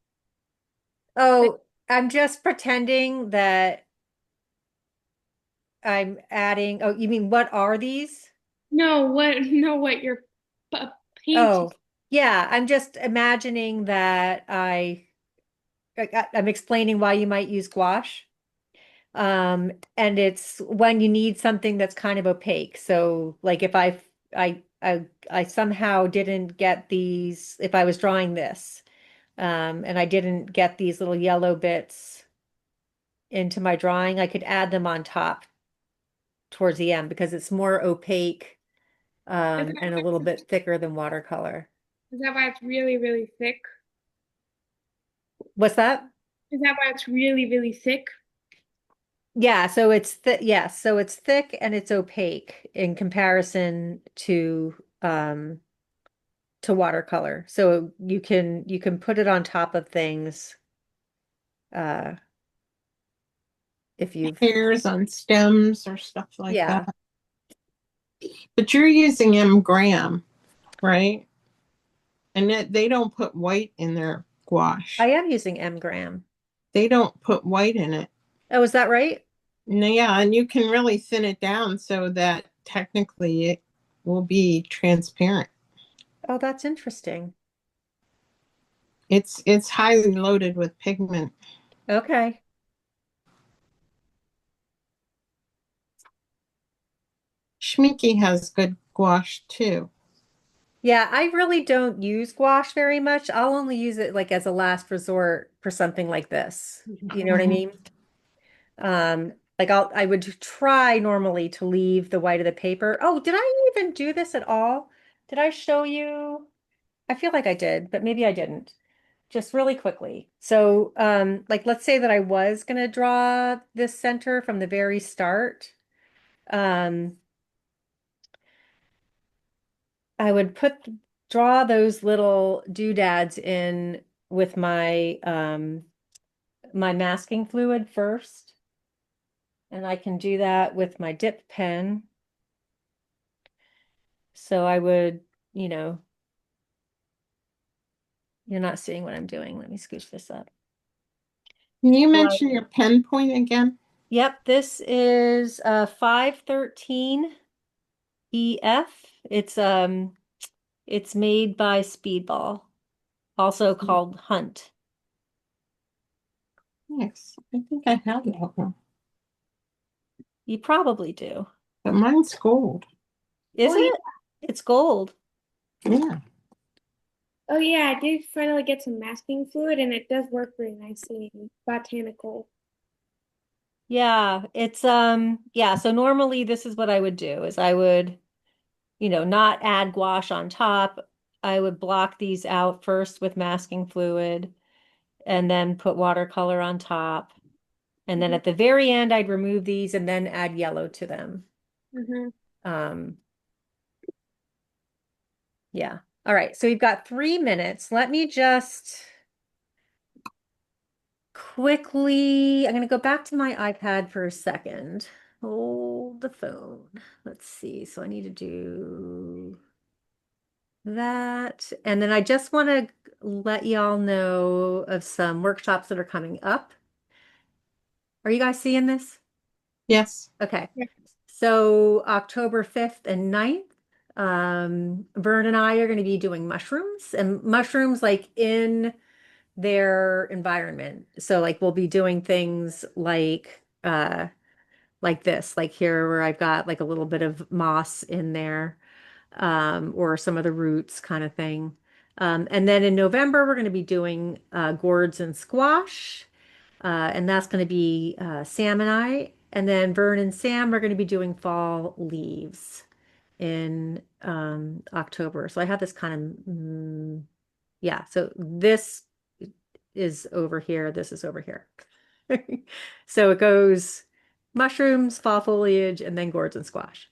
Oh, I'm just pretending that I'm adding, oh, you mean what are these? No, what? No, what you're painting? Oh, yeah, I'm just imagining that I'm explaining why you might use gouache. And it's when you need something that's kind of opaque. So like if I somehow didn't get these, if I was drawing this, and I didn't get these little yellow bits into my drawing, I could add them on top towards the end because it's more opaque, Is and a little bit thicker than watercolor. that why it's really, really thick? What's that? Is that why it's really, really thick? Yeah, so it's thick. Yes, so it's thick and it's opaque in comparison to watercolor. So you can put it on top of things uh if you've Hairs on stems or stuff like yeah. that. But you're using M. Graham, right? And they don't put white in their I gouache. am using M Graham. They don't put white in it. Oh, is that right? No, yeah, and you can really thin it down so that technically it will be transparent. Oh, that's interesting. It's highly loaded with pigment. Okay. Schminke has good gouache too. Yeah, I really don't use gouache very much. I'll only use it like as a last resort for something like this. You know what I Mhm. mean? Like I would try normally to leave the white of the paper. Oh, did I even do this at all? Did I show you? I feel like I did, but maybe I didn't. Just really quickly. So, like let's say that I was gonna draw this center from the very start. Um, I would draw those little doodads in with my masking fluid first, and I can do that with my dip pen. So I would, you know, you're not seeing what I'm doing. Let me scooch this up. Can you Right. mention your pen point again? Yep, this is 513 EF. It's made by Speedball, also called Hunt. Yes, I think I have that one, You probably do. but mine's gold. Is Oh yeah. it? It's gold. Yeah. Oh yeah, I did finally get some masking fluid and it does work very nicely. Botanical. Yeah, it's yeah, so normally this is what I would do is I would, not add gouache on top. I would block these out first with masking fluid and then put watercolor on top. And then Hmm. at the very end, I'd remove these and then add yellow to them. Hmm. Um, yeah. All right, so we've got 3 minutes. Let me just quickly, I'm going to go back to my iPad for a second. Hold the phone. Let's see. So I need to do that. And then I just want to let y'all know of some workshops that are coming up. Are you guys seeing this? Yes. Okay. Yeah. So October 5th and 9th, Vern and I are going to be doing mushrooms and mushrooms like in their environment. So like we'll be doing things like this, like here where I've got like a little bit of moss in there, or some of the roots kind of thing. And then in November, we're going to be doing gourds and squash, and that's going to be Sam and I. And then Vern and Sam are going to be doing fall leaves in October. So I have this kind of, yeah, so this is over here, this is over here. So it goes mushrooms, fall foliage, and then gourds and squash.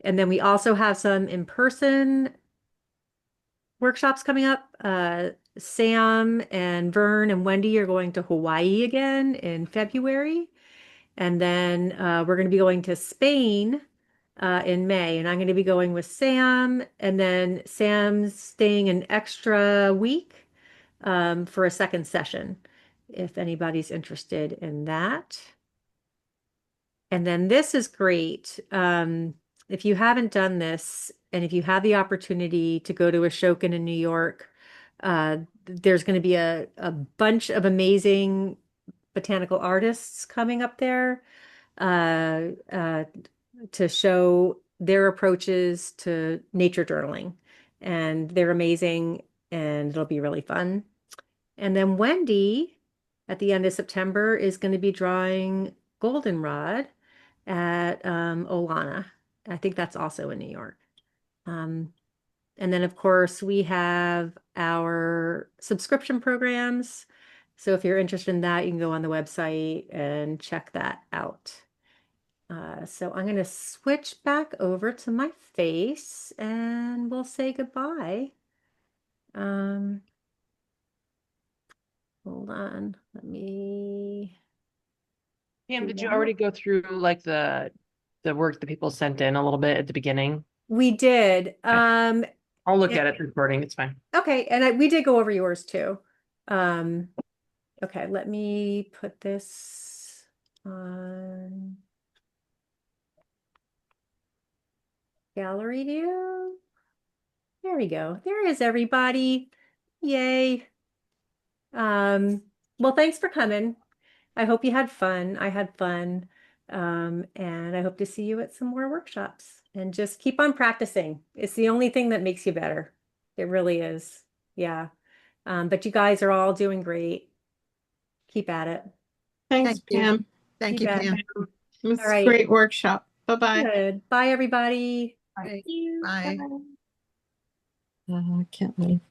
And then we also have some in-person workshops coming up. Sam and Vern and Wendy are going to Hawaii again in February. And then we're going to be going to Spain in May. And I'm going to be going with Sam. And then Sam's staying an extra week for a second session, if anybody's interested in that. And then this is great. If you haven't done this, and if you have the opportunity to go to Ashokan in New York, there's going to be a bunch of amazing botanical artists coming up there uh, uh, to show their approaches to nature journaling. And they're amazing, and it'll be really fun. And then Wendy, at the end of September, is going to be drawing goldenrod at Olana. I think that's also in New York. Um, and then, of course, we have our subscription programs. So if you're interested in that, you can go on the website and check that out. So I'm going to switch back over to my face and we'll say goodbye. Um, hold on, let me Pam, do did you that. already go through like the work that people sent in a little bit at the beginning? We did. I'll look Yeah. at it recording. It's fine. Okay, and we did go over yours too. Okay, let me put this on gallery view. There we go. There is everybody. Yay. Well, thanks for coming. I hope you had fun. I had fun. And I hope to see you at some more workshops and just keep on practicing. It's the only thing that makes you better. It really is. Yeah. But you guys are all doing great. Keep at it. Thanks, Thank you. Pam. Thank You you, bet. Pam. It was All a right. great workshop. Bye-bye. Good. Bye, everybody. Bye. You. Bye. I can't leave.